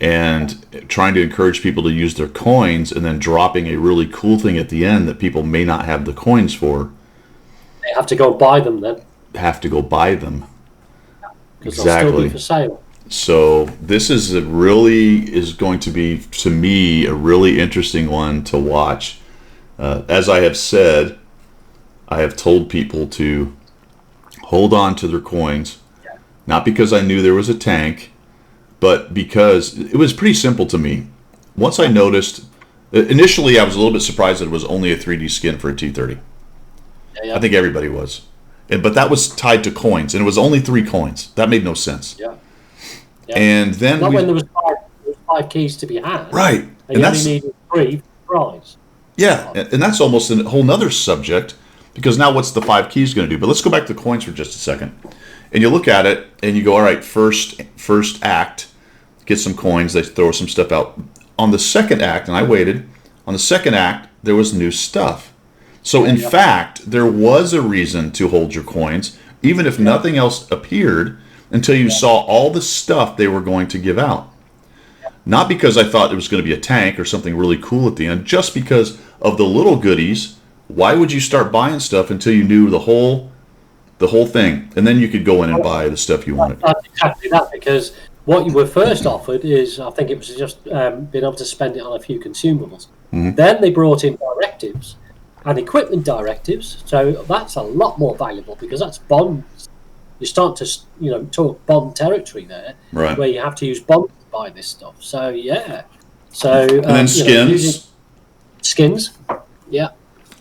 and trying to encourage people to use their coins and then dropping a really cool thing at the end that people may not have the coins for. They have to go buy them then. Have to go buy them. Because they'll still be for sale. So this is going to be, to me, a really interesting one to watch. As I have said, I have told people to hold on to their coins, not because I knew there was a tank, but because it was pretty simple to me. Once I noticed, initially I was a little bit surprised that it was only a 3D skin for a T30. I think everybody was. But that was tied to coins, and it was only 3 coins. That made no sense. Yeah. And then when there was 5 keys to be had. Right. And you only needed 3 for prize. Yeah, and that's almost a whole nother subject, because now what's the 5 keys going to do? But let's go back to the coins for just a second. And you look at it, and you go, all right, first act, get some coins, they throw some stuff out. On the second act, and I waited, on the second act, there was new stuff. So in fact, there was a reason to hold your coins, even if nothing else appeared, until you saw all the stuff they were going to give out. Not because I thought it was going to be a tank or something really cool at the end, just because of the little goodies. Why would you start buying stuff until you knew the whole thing? And then you could go in and buy the stuff you wanted. That's exactly that, because what you were first offered is, I think it was just being able to spend it on a few consumables. Mm-hmm. Then they brought in directives and equipment directives, so that's a lot more valuable because that's bonds. You start to talk bond territory there, right, where you have to use bonds to buy this stuff. So yeah, So and then skins, skins, yeah.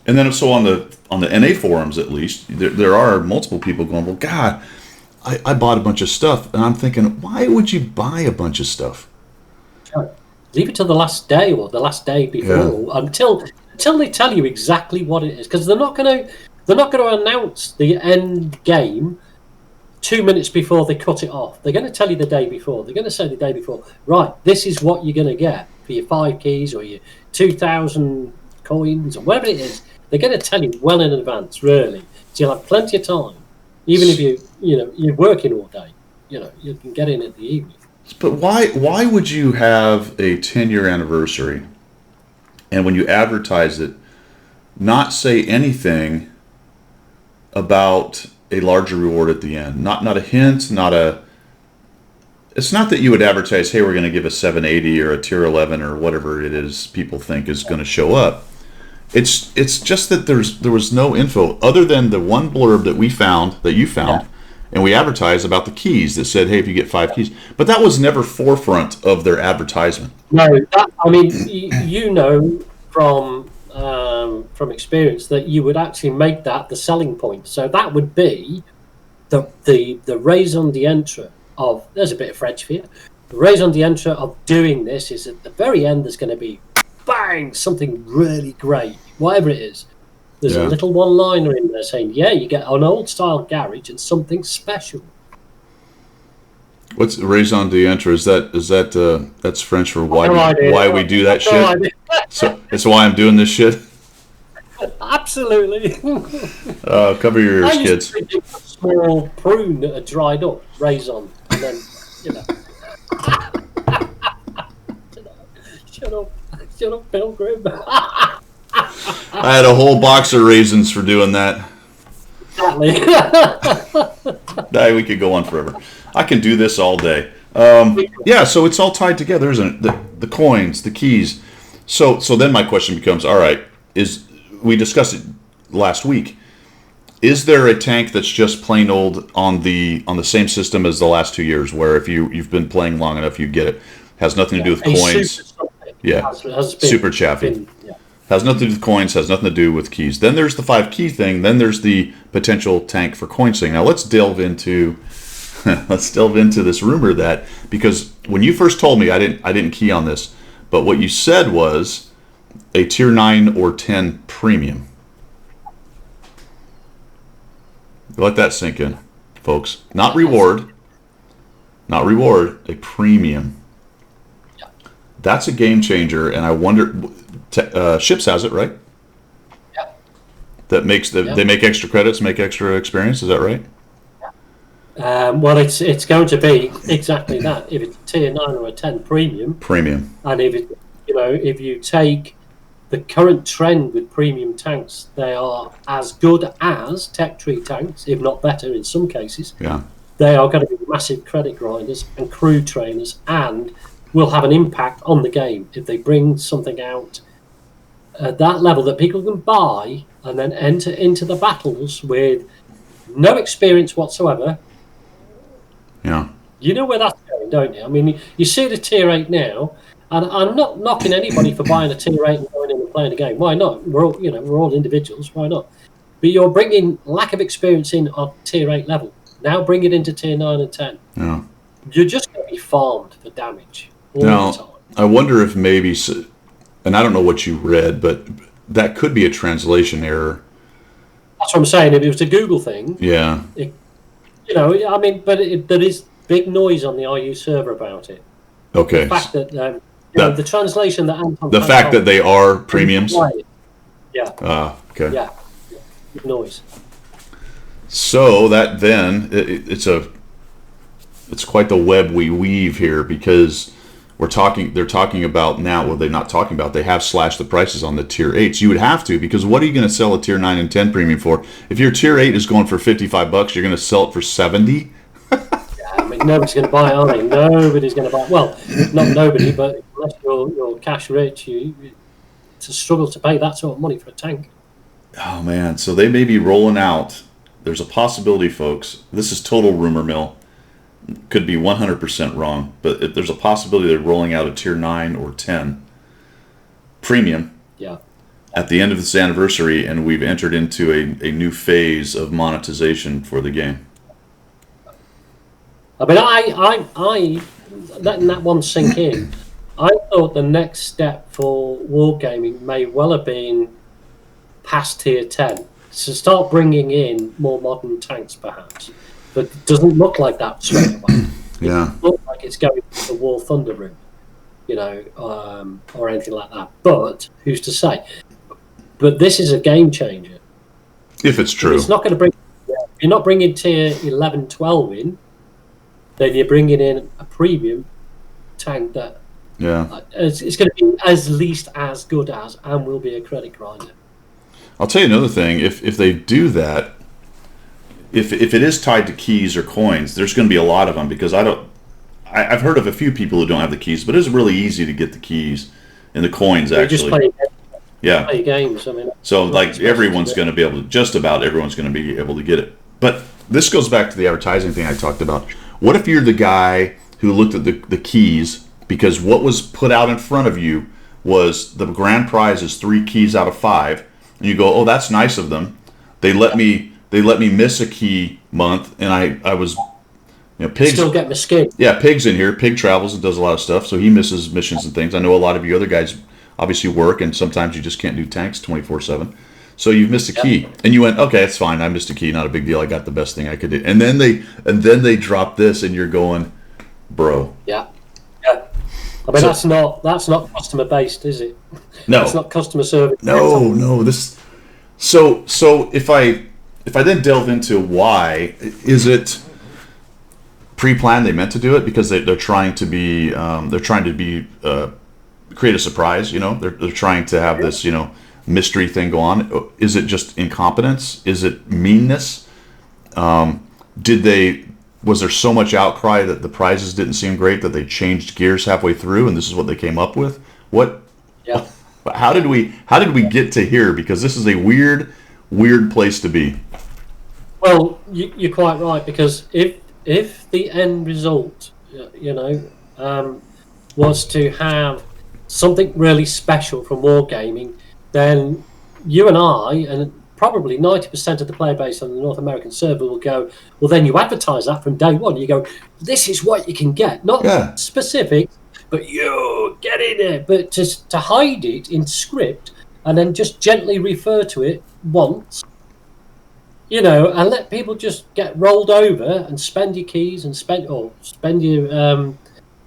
And then so on the NA forums, at least there are multiple people going, well, God, I bought a bunch of stuff, and I'm thinking, why would you buy a bunch of stuff? Sure. Leave it till the last day or the last day before, until they tell you exactly what it is, because they're not going to announce the end game 2 minutes before they cut it off. They're going to tell you the day before. They're going to say the day before, right, this is what you're going to get for your 5 keys or your 2,000 coins or whatever it is. They're going to tell you well in advance, really. So you'll have plenty of time. Even if you're working all day, you can get in at the evening. But why would you have a 10-year anniversary, and when you advertise it, not say anything about a larger reward at the end? Not a hint, it's not that you would advertise, hey, we're going to give a 780 or a tier 11 or whatever it is people think is going to show up. It's just that there was no info other than the one blurb that you found, and we advertised about the keys that said, hey, if you get 5 keys. But that was never forefront of their advertisement. No, from experience that you would actually make that the selling point. So that would be the raison d'etre of, there's a bit of French for you, the raison d'etre of doing this is at the very end there's going to be, bang, something really great, whatever it is. There's a little one-liner in there saying, you get an old-style garage and something special. What's raison d'etre? Is that that's French for why we do that shit? So that's why I'm doing this shit. Absolutely. Cover your ears, kids. I used to a small prune that had dried up, raison, and then Shut up, Pilgrim. I had a whole box of raisins for doing that. Exactly. We could go on forever. I can do this all day. So it's all tied together, isn't it? The coins, the keys. So then my question becomes, all right, we discussed it last week. Is there a tank that's just plain old on the same system as the last 2 years, where if you've been playing long enough, you get it? Has nothing to do with coins. Super chaffy. Has nothing to do with coins, has nothing to do with keys. Then there's the 5 key thing, then there's the potential tank for coins thing. Now let's delve into this rumor that, because when you first told me, I didn't key on this, but what you said was a tier 9 or 10 premium. Let that sink in, folks. Not reward, a premium. That's a game changer, and I wonder, Ships has it, right? Yeah. That makes they make extra credits, make extra experience. Is that right? Well, it's going to be exactly that. If it's a tier 9 or a 10 premium, and if you take the current trend with premium tanks, they are as good as tech tree tanks, if not better in some cases. Yeah. They are going to be massive credit grinders and crew trainers, and will have an impact on the game if they bring something out at that level that people can buy and then enter into the battles with no experience whatsoever. Yeah. You know where that's going, don't you? I mean, you see the tier 8 now, and I'm not knocking anybody for buying a tier 8 and going in and playing a game. Why not? We're all individuals. Why not? But you're bringing lack of experience in on tier 8 level. Now bring it into tier 9 and 10. Yeah. You're just going to be farmed for damage all now, the time. I wonder if maybe, and I don't know what you read, but that could be a translation error. That's what I'm saying. If it was a Google thing, yeah. There is big noise on the IU server about it. Okay. The fact that the translation that Anton. The fact that they are premiums. Yeah. Okay. Yeah. Big noise. So that then it's quite the web we weave here, because they're talking about now, well, they're not talking about, they have slashed the prices on the tier 8s. You would have to, because what are you going to sell a tier 9 and 10 premium for? If your tier 8 is going for $55, you're going to sell it for $70? Nobody's going to buy it, are they? Nobody's going to buy it. Well, not nobody, but unless you're cash rich, it's a struggle to pay that sort of money for a tank. Oh, man. So they may be rolling out. There's a possibility, folks. This is total rumor mill. could be 100% wrong, but if there's a possibility they're rolling out a tier 9 or 10 premium at the end of this anniversary, and we've entered into a new phase of monetization for the game. I mean, I letting that one sink in, I thought the next step for Wargaming may well have been past tier 10. So start bringing in more modern tanks, perhaps. But it doesn't look like that straight away. Yeah. It doesn't look like it's going to the War Thunder route, or anything like that. But who's to say? But this is a game changer. If it's true. It's not going to bring... You're not bringing tier 11, 12 in. Then you're bringing in a premium tank that it's going to be as least as good as, and will be a credit grinder. I'll tell you another thing. If they do that, if it is tied to keys or coins, there's going to be a lot of them, because I've heard of a few people who don't have the keys, but it's really easy to get the keys and the coins actually. Just play games. I mean, so like everyone's going to be able to, just about everyone's going to be able to get it. But this goes back to the advertising thing I talked about. What if you're the guy who looked at the keys, because what was put out in front of you was the grand prize is 3 keys out of 5, and you go, oh, that's nice of them. They let me miss a key month, and I was, Pig's still get my skin. Yeah, Pig's in here. Pig travels and does a lot of stuff, so he misses missions and things. I know a lot of you other guys obviously work, and sometimes you just can't do tanks 24/7. So you've missed a key, and you went, okay, it's fine. I missed a key, not a big deal. I got the best thing I could do. And then they drop this, and you're going, bro. Yeah. I mean, that's not customer based, is it? No, it's not customer service. No. This. So if I then delve into why, is it pre-planned? They meant to do it because they're trying to be create a surprise. They're trying to have this mystery thing go on. Is it just incompetence? Is it meanness? Was there so much outcry that the prizes didn't seem great that they changed gears halfway through, and this is what they came up with? How did we get to here? Because this is a weird place to be. Well, you're quite right, because if the end result, was to have something really special from Wargaming, then you and I, and probably 90% of the player base on the North American server, will go, well, then you advertise that from day one. You go, this is what you can get. Not specific, but you get in it. But to hide it in script and then just gently refer to it once, and let people just get rolled over and spend your keys and spend your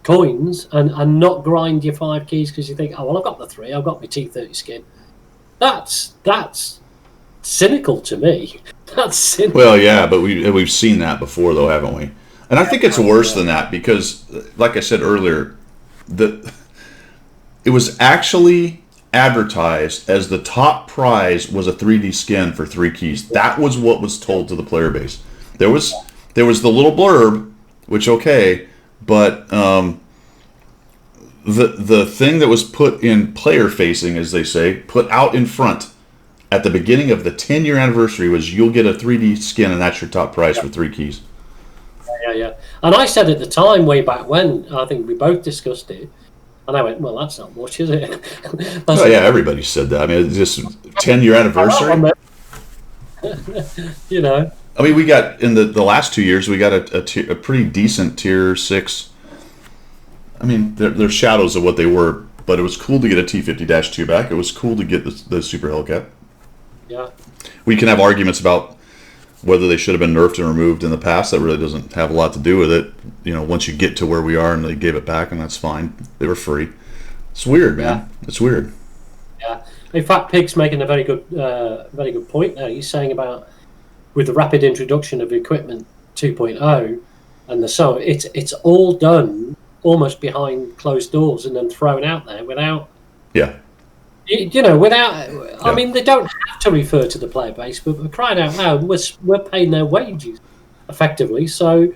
coins and not grind your 5 keys because you think, oh, well, I've got the 3, I've got my T30 skin. That's cynical to me. That's cynical. Well, yeah, but we've seen that before, though, haven't we? And I think it's worse than that, because, like I said earlier, it was actually advertised as the top prize was a 3D skin for 3 keys. That was what was told to the player base. There was the little blurb, which but the thing that was put in player facing, as they say, put out in front at the beginning of the 10-year anniversary was, you'll get a 3D skin, and that's your top prize for 3 keys. Yeah. And I said at the time, way back when, I think we both discussed it, and I went, well, that's not much, is it? Oh, yeah, everybody said that. I mean, it's just 10-year anniversary. I mean, we got, in the last 2 years, we got a pretty decent tier 6. I mean, they're shadows of what they were, but it was cool to get a T50-2 back. It was cool to get the Super Hellcat. Yeah. We can have arguments about whether they should have been nerfed and removed in the past. That really doesn't have a lot to do with it. Once you get to where we are and they gave it back, and that's fine. They were free. It's weird, man. Yeah. It's weird. Yeah. In fact, Pig's making a very good point there. He's saying about, with the rapid introduction of equipment 2.0 and it's all done almost behind closed doors and then thrown out there without. Yeah. I mean, they don't have to refer to the player base, but we're crying out loud, we're paying their wages effectively. So,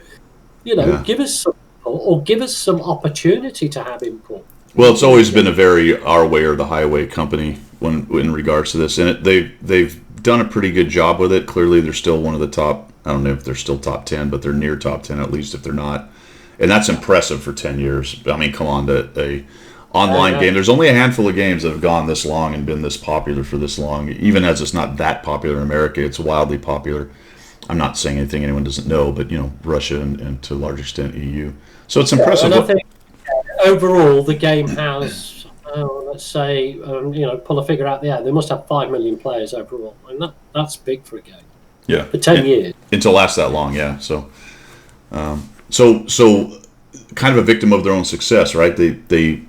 give us some input, or give us some opportunity to have input. Well, it's always been a very our way or the highway company in regards to this, and they've done a pretty good job with it. Clearly, they're still one of the top I don't know if they're still top 10, but they're near top 10 at least if they're not. And that's impressive for 10 years. I mean, come on, a online game. There's only a handful of games that have gone this long and been this popular for this long. Even as it's not that popular in America, it's wildly popular. I'm not saying anything anyone doesn't know, but Russia and to a large extent EU. So it's impressive. And I think overall the game has, let's say, pull a figure out the air. They must have 5 million players overall, and that's big for a game. Yeah, for 10 years. And to last that long, yeah. So, so kind of a victim of their own success, right? They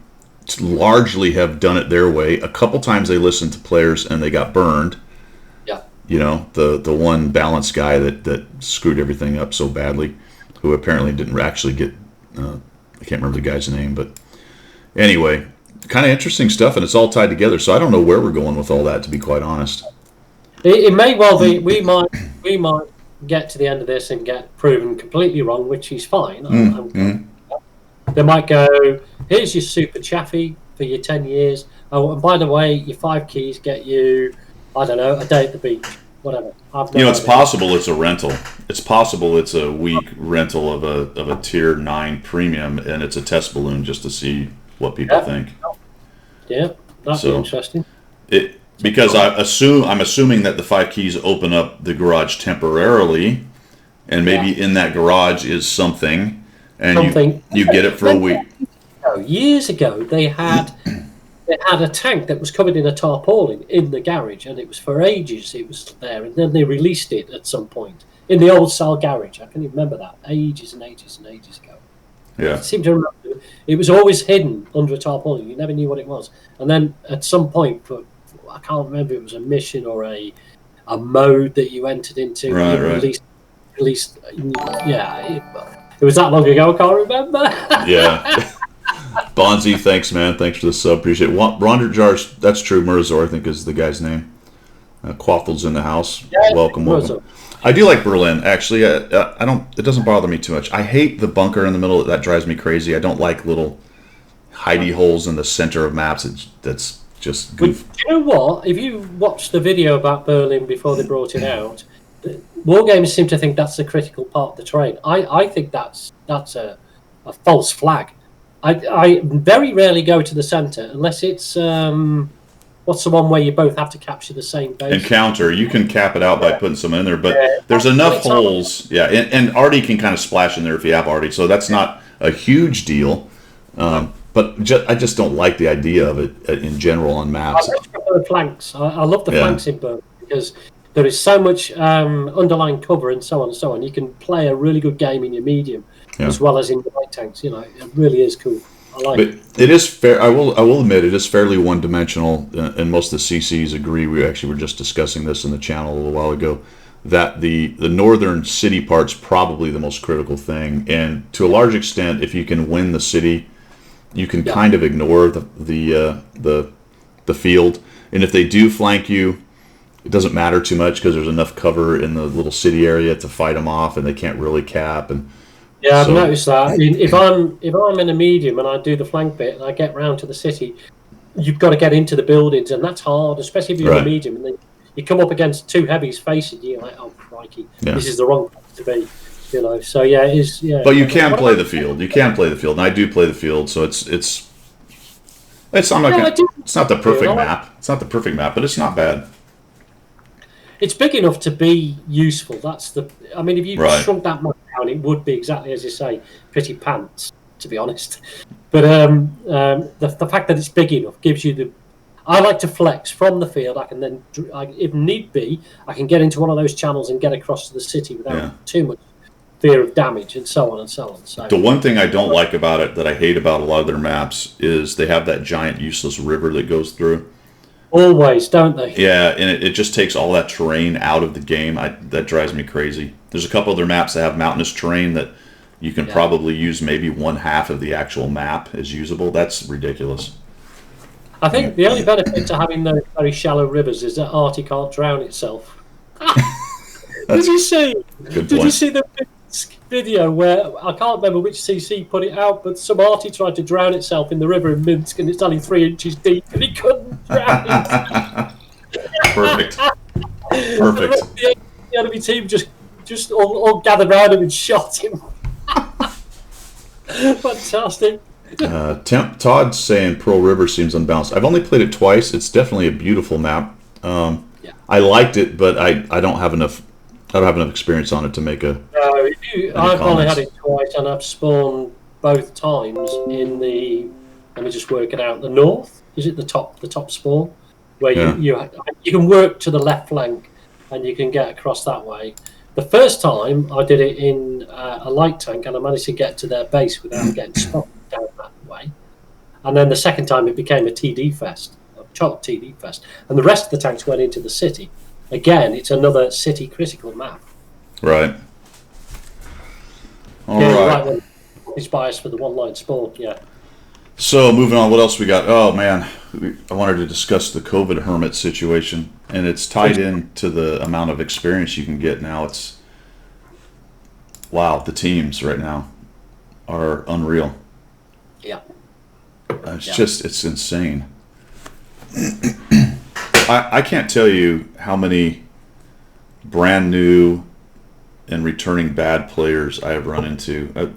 largely have done it their way. A couple times they listened to players and they got burned. Yeah. The one balanced guy that screwed everything up so badly, who apparently didn't actually get, I can't remember the guy's name, but anyway, kind of interesting stuff, and it's all tied together. So I don't know where we're going with all that, to be quite honest. It may well be. We might get to the end of this and get proven completely wrong, which is fine. They might go, here's your super chaffy for your 10 years. Oh, and by the way, your 5 keys get you, I don't know, a day at the beach, whatever. It's possible it's a rental. It's possible it's a week rental of a tier 9 premium, and it's a test balloon just to see what people think. Yeah, that'd be interesting. Because I'm assuming that the 5 keys open up the garage temporarily, and maybe in that garage is something, and you get it for a week. Years ago, they had a tank that was covered in a tarpaulin in the garage, and it was for ages. It was there, and then they released it at some point in the old style garage. I can even remember that ages and ages and ages ago. Yeah, I seem to remember it was always hidden under a tarpaulin. You never knew what it was, and then at some point, I can't remember if it was a mission or a mode that you entered into. Right. Released. Yeah, it was that long ago. I can't remember. Yeah. Bonzi, thanks, man. Thanks for the sub. Appreciate it. Ronder Jars, that's true. Murazor, I think, is the guy's name. Quaffel's in the house. Yeah, welcome. I do like Berlin, actually. I don't. It doesn't bother me too much. I hate the bunker in the middle. That drives me crazy. I don't like little hidey holes in the center of maps. That's just goof. Do you know what? If you watch the video about Berlin before they brought it out, Wargamers seem to think that's the critical part of the terrain. I think that's a false flag. I very rarely go to the center unless it's what's the one where you both have to capture the same base? Encounter. You can cap it out by putting some in there, but there's enough holes. Yeah, and Artie can kind of splash in there if you have Artie, so that's not a huge deal. But I just don't like the idea of it in general on maps. I prefer the flanks. I love the flanks in Berlin because there is so much underlying cover and so on and so on. You can play a really good game in your medium as well as in the light tanks. It really is cool. I like it. It is fair. I will admit it is fairly one-dimensional, and most of the CCs agree. We actually were just discussing this in the channel a little while ago, that the northern city part's probably the most critical thing, and to a large extent, if you can win the city, you can kind of ignore the field, and if they do flank you, it doesn't matter too much because there's enough cover in the little city area to fight them off, and they can't really cap. And I've noticed that. I mean, if I'm in a medium and I do the flank bit and I get round to the city, you've got to get into the buildings, and that's hard, especially if you're in a medium and then you come up against 2 heavies facing you. You're like, oh crikey, this is the wrong place to be. So it is. Yeah. But you can play the field. You can play the field, and I do play the field. So it's not the perfect map. It's not the perfect map, but it's not bad. It's big enough to be useful. I mean, if you shrunk that much down, it would be exactly as you say, pretty pants, to be honest. But the fact that it's big enough gives you I like to flex from the field. I can then, if need be, I can get into one of those channels and get across to the city without too much fear of damage and so on and so on. So the one thing I don't like about it, that I hate about a lot of their maps, is they have that giant useless river that goes through. Always, don't they? Yeah, and it just takes all that terrain out of the game. That drives me crazy. There's a couple other maps that have mountainous terrain that you can probably use maybe 1/2 of the actual map as usable. That's ridiculous. I think the only benefit to having those very shallow rivers is that Artie can't drown itself. Did you see the video where, I can't remember which CC put it out, but some Artie tried to drown itself in the river in Minsk, and it's only 3 inches deep, and he couldn't drown it. Perfect. The enemy team just just all gathered around him and shot him. Fantastic. Todd's saying Pearl River seems unbalanced. I've only played it twice. It's definitely a beautiful map. I liked it, but I don't have enough. I don't have enough experience on it to make a. I've only had it twice, and I've spawned both times in the. Let me just work it out. The north, is it the top spawn, where you can work to the left flank, and you can get across that way. The first time I did it in a light tank, and I managed to get to their base without getting stopped down that way. And then the second time it became a TD fest, a chalk TD fest, and the rest of the tanks went into the city. Again, it's another city critical map. Right. All right. It's biased for the one line spawn. Yeah. So moving on, what else we got? Oh man, I wanted to discuss the COVID hermit situation, and it's tied into the amount of experience you can get now. It's wow, the teams right now are unreal. Yeah, it's insane. I can't tell you how many brand new and returning bad players I have run into.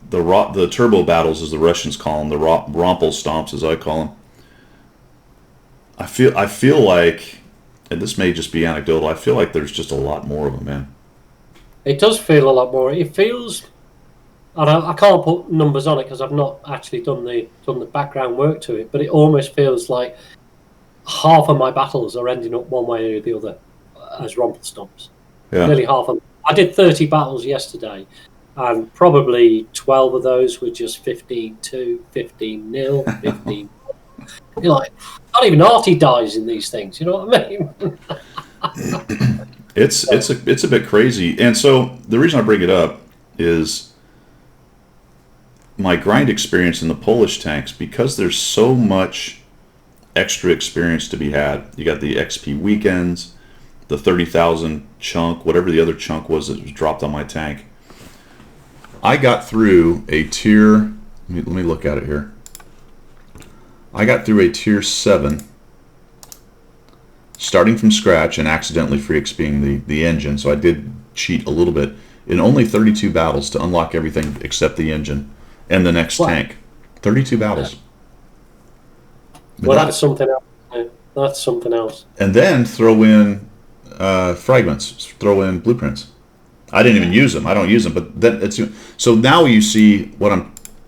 The turbo battles, as the Russians call them, the Rompel stomps, as I call them. I feel like, and this may just be anecdotal, I feel like there's just a lot more of them, man. It does feel a lot more. It feels, and I can't put numbers on it because I've not actually done the background work to it, but it almost feels like half of my battles are ending up one way or the other as Rompel stomps. Yeah. Nearly half of them. I did 30 battles yesterday. And probably 12 of those were just 15-2, 15-0, 15. You're like, not even Artie dies in these things. You know what I mean? It's a bit crazy. And so the reason I bring it up is my grind experience in the Polish tanks, because there's so much extra experience to be had. You got the XP weekends, the 30,000 chunk, whatever the other chunk was that was dropped on my tank. I got through a tier. Let me look at it here. I got through a tier 7, starting from scratch and accidentally free XPing the engine. So I did cheat a little bit in only 32 battles to unlock everything except the engine and the next tank. 32 battles. Well, that's something else. That's something else. And then throw in fragments, throw in blueprints. I didn't even use them. I don't use them, but then it's so now you see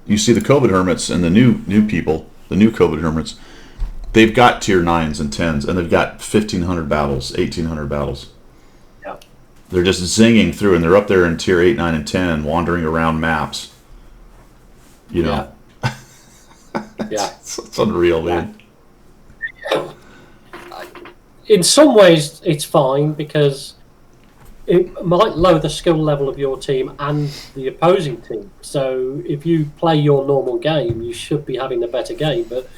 you see the COVID hermits and the new people, the new COVID hermits. They've got tier 9s and 10s, and they've got 1,500 battles, 1,800 battles. Yeah. They're just zinging through, and they're up there in tier 8, 9, and 10, wandering around maps. You know. Yeah. It's unreal, man. In some ways, it's fine because it might lower the skill level of your team and the opposing team. So if you play your normal game, you should be having a better game. But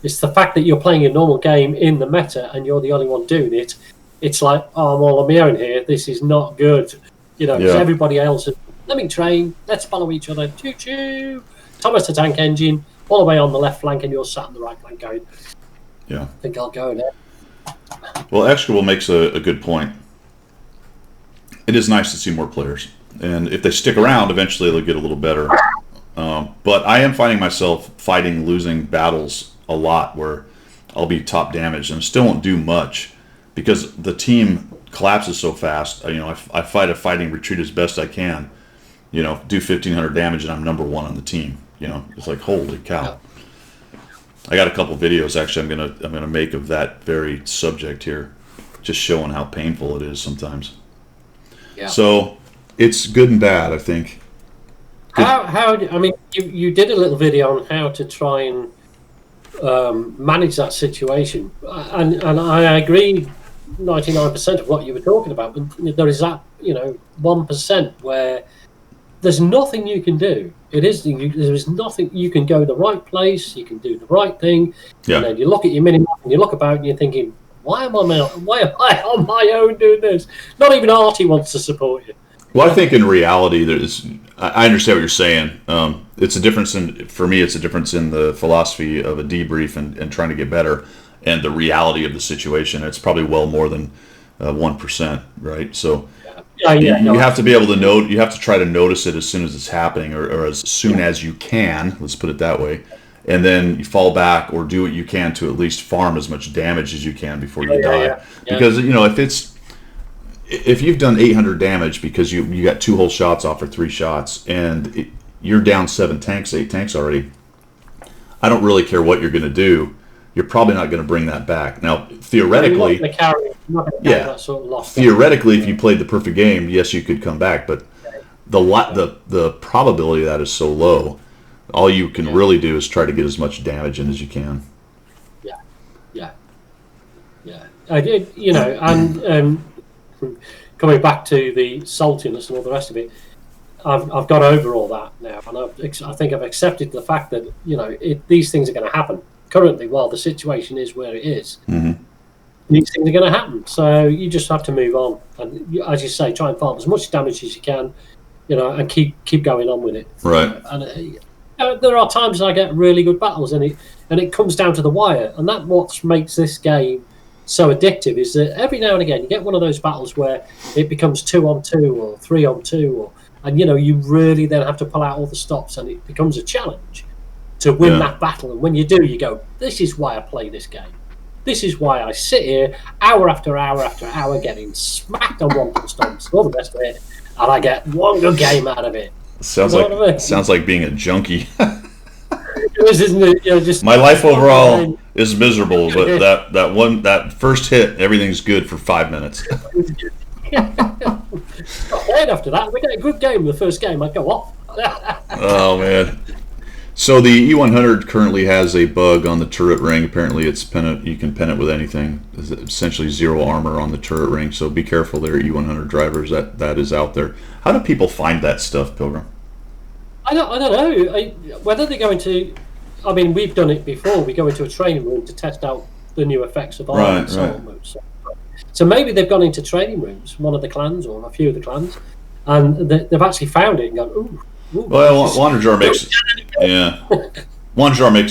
it's the fact that you're playing your normal game in the meta and you're the only one doing it. It's like, oh, I'm all on my own here. This is not good. You know, because everybody else is, let me train. Let's follow each other. Choo-choo. Thomas the tank engine, all the way on the left flank, and you're sat on the right flank going, I think I'll go there. Well, Execrable makes a good point. It is nice to see more players, and if they stick around, eventually they'll get a little better. But I am finding myself fighting losing battles a lot where I'll be top damaged and still won't do much because the team collapses so fast. You know, I fight a fighting retreat as best I can. You know, do 1,500 damage and I'm number 1 on the team. You know, it's like holy cow. I got a couple videos actually I'm gonna make of that very subject here, just showing how painful it is sometimes. Yeah. So it's good and bad, I think. I mean, you did a little video on how to try and manage that situation, and I agree 99% of what you were talking about, but there is that 1% where there's nothing you can do. There is nothing. You can go the right place, you can do the right thing, and then you look at your minimap and you look about and you're thinking, why am I on my own doing this? Not even Artie wants to support you. Well, I think in reality, I understand what you're saying. It's a difference for me, it's a difference in the philosophy of a debrief and trying to get better, and the reality of the situation. It's probably well more than 1%, right? So, You have to be able to note. You have to try to notice it as soon as it's happening, or as soon as you can. Let's put it that way. And then you fall back or do what you can to at least farm as much damage as you can before you die. Yeah. Because if you've done 800 damage because you got 2 whole shots off or 3 shots, and you're down 8 tanks already, I don't really care what you're going to do. You're probably not going to bring that back. Now, theoretically, theoretically, if you played the perfect game, yes, you could come back. But the probability of that is so low. All you can really do is try to get as much damage in as you can. Yeah. I did, and coming back to the saltiness and all the rest of it, I've got over all that now, and I think I've accepted the fact that these things are going to happen. Currently, while the situation is where it is, these things are going to happen. So you just have to move on, and as you say, try and farm as much damage as you can, and keep going on with it. Right. There are times I get really good battles, and it comes down to the wire, and that's what makes this game so addictive. Is that every now and again you get one of those battles where it becomes 2-on-2 or 3-on-2, and you really then have to pull out all the stops, and it becomes a challenge to win that battle. And when you do, you go, "This is why I play this game. This is why I sit here hour after hour after hour getting smacked on one stomps, all the rest of it, and I get one good game out of it." Sounds like being a junkie. It is, isn't it? Just my life overall is miserable, but that first hit, everything's good for 5 minutes. After that, we get a good game. The first game, I go off. Oh man! So the E100 currently has a bug on the turret ring. Apparently, you can pen it with anything. It's essentially 0 armor on the turret ring. So be careful there, E100 drivers. That is out there. How do people find that stuff, Pilgrim? I don't know whether they go into. I mean, we've done it before. We go into a training room to test out the new effects of armor and so on. So maybe they've gone into training rooms, one of the clans or a few of the clans, and they've actually found it and gone, ooh. Well, Wanderjar makes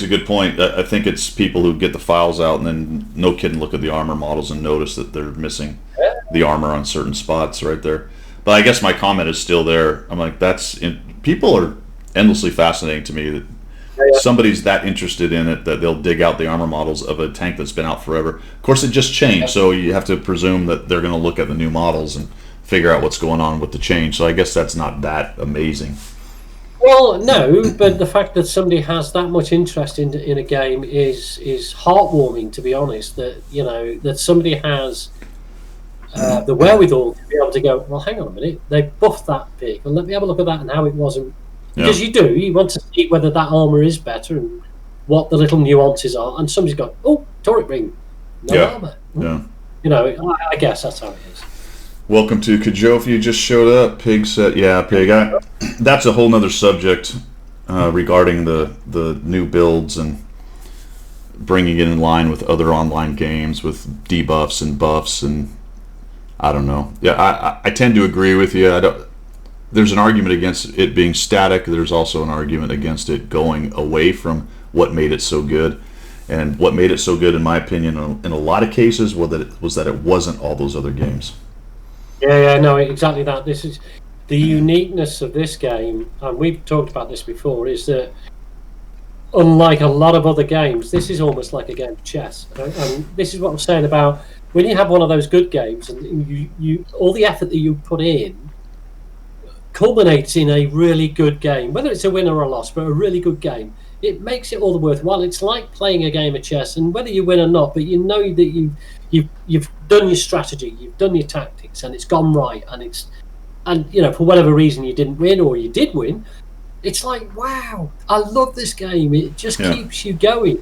a good point. I think it's people who get the files out and then, no kidding, look at the armor models and notice that they're missing the armor on certain spots right there. But I guess my comment is still there. I'm like, people are endlessly fascinating to me that somebody's that interested in it that they'll dig out the armor models of a tank that's been out forever. Of course, it just changed, so you have to presume that they're going to look at the new models and figure out what's going on with the change. So I guess that's not that amazing. Well, no, but the fact that somebody has that much interest in a game is heartwarming, to be honest. That somebody has the wherewithal to be able to go, well, hang on a minute, they buffed that vehicle. Let me have a look at that and how it wasn't. Because you want to see whether that armor is better and what the little nuances are. And somebody's gone, oh, turret ring, no armor. Yeah. I guess that's how it is. Welcome to Kajof. You just showed up. Pig said, Pig. That's a whole nother subject regarding the new builds and bringing it in line with other online games with debuffs and buffs, and I don't know. Yeah, I tend to agree with you. There's an argument against it being static. There's also an argument against it going away from what made it so good. And what made it so good, in my opinion, in a lot of cases, was that it wasn't all those other games. Yeah, no, exactly that. This is the uniqueness of this game, and we've talked about this before, is that unlike a lot of other games, this is almost like a game of chess. And this is what I'm saying about when you have one of those good games, and you all the effort that you put in culminates in a really good game, whether it's a win or a loss, but a really good game. It makes it all the worthwhile. It's like playing a game of chess, and whether you win or not, but you know that you've done your strategy, you've done your tactics, and it's gone right, and for whatever reason you didn't win or you did win, it's like, wow, I love this game. It just keeps you going,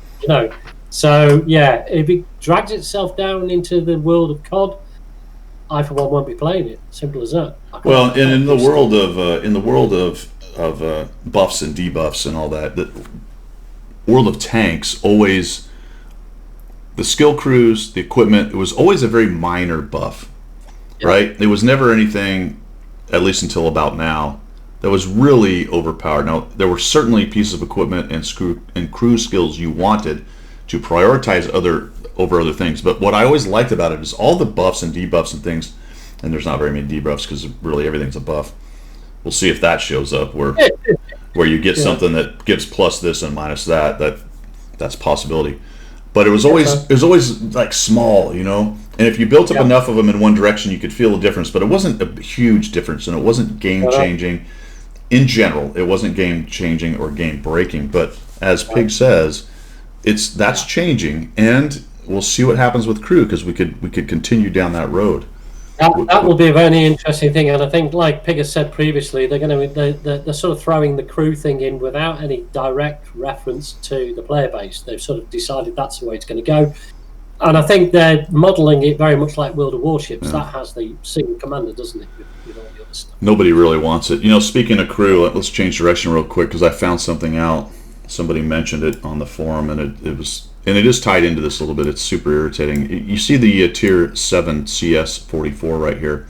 So if it drags itself down into the world of COD, I for one won't be playing it. Simple as that. Well, and in the world of buffs and debuffs and all that, the world of tanks, always the skill crews, the equipment, it was always a very minor buff, right? It was never anything, at least until about now, that was really overpowered. Now, there were certainly pieces of equipment and crew skills you wanted to prioritize over other things, but what I always liked about it is all the buffs and debuffs and things and there's not very many debuffs because really everything's a buff. We'll see if that shows up where you get something that gives plus this and minus that. That's a possibility. But it was always like small, you know. And if you built up enough of them in one direction, you could feel a difference. But it wasn't a huge difference, and it wasn't game changing. In general, it wasn't game changing or game breaking. But as Pig says, that's changing, and we'll see what happens with crew because we could continue down that road. That will be a very interesting thing, and I think, like Pig has said previously, they're sort of throwing the crew thing in without any direct reference to the player base. They've sort of decided that's the way it's going to go, and I think they're modelling it very much like World of Warships. Yeah. That has the single commander, doesn't it? With all the other stuff. Nobody really wants it. You know, speaking of crew, let's change direction real quick because I found something out. Somebody mentioned it on the forum, and it is tied into this a little bit. It's super irritating. You see the tier 7 CS44 right here.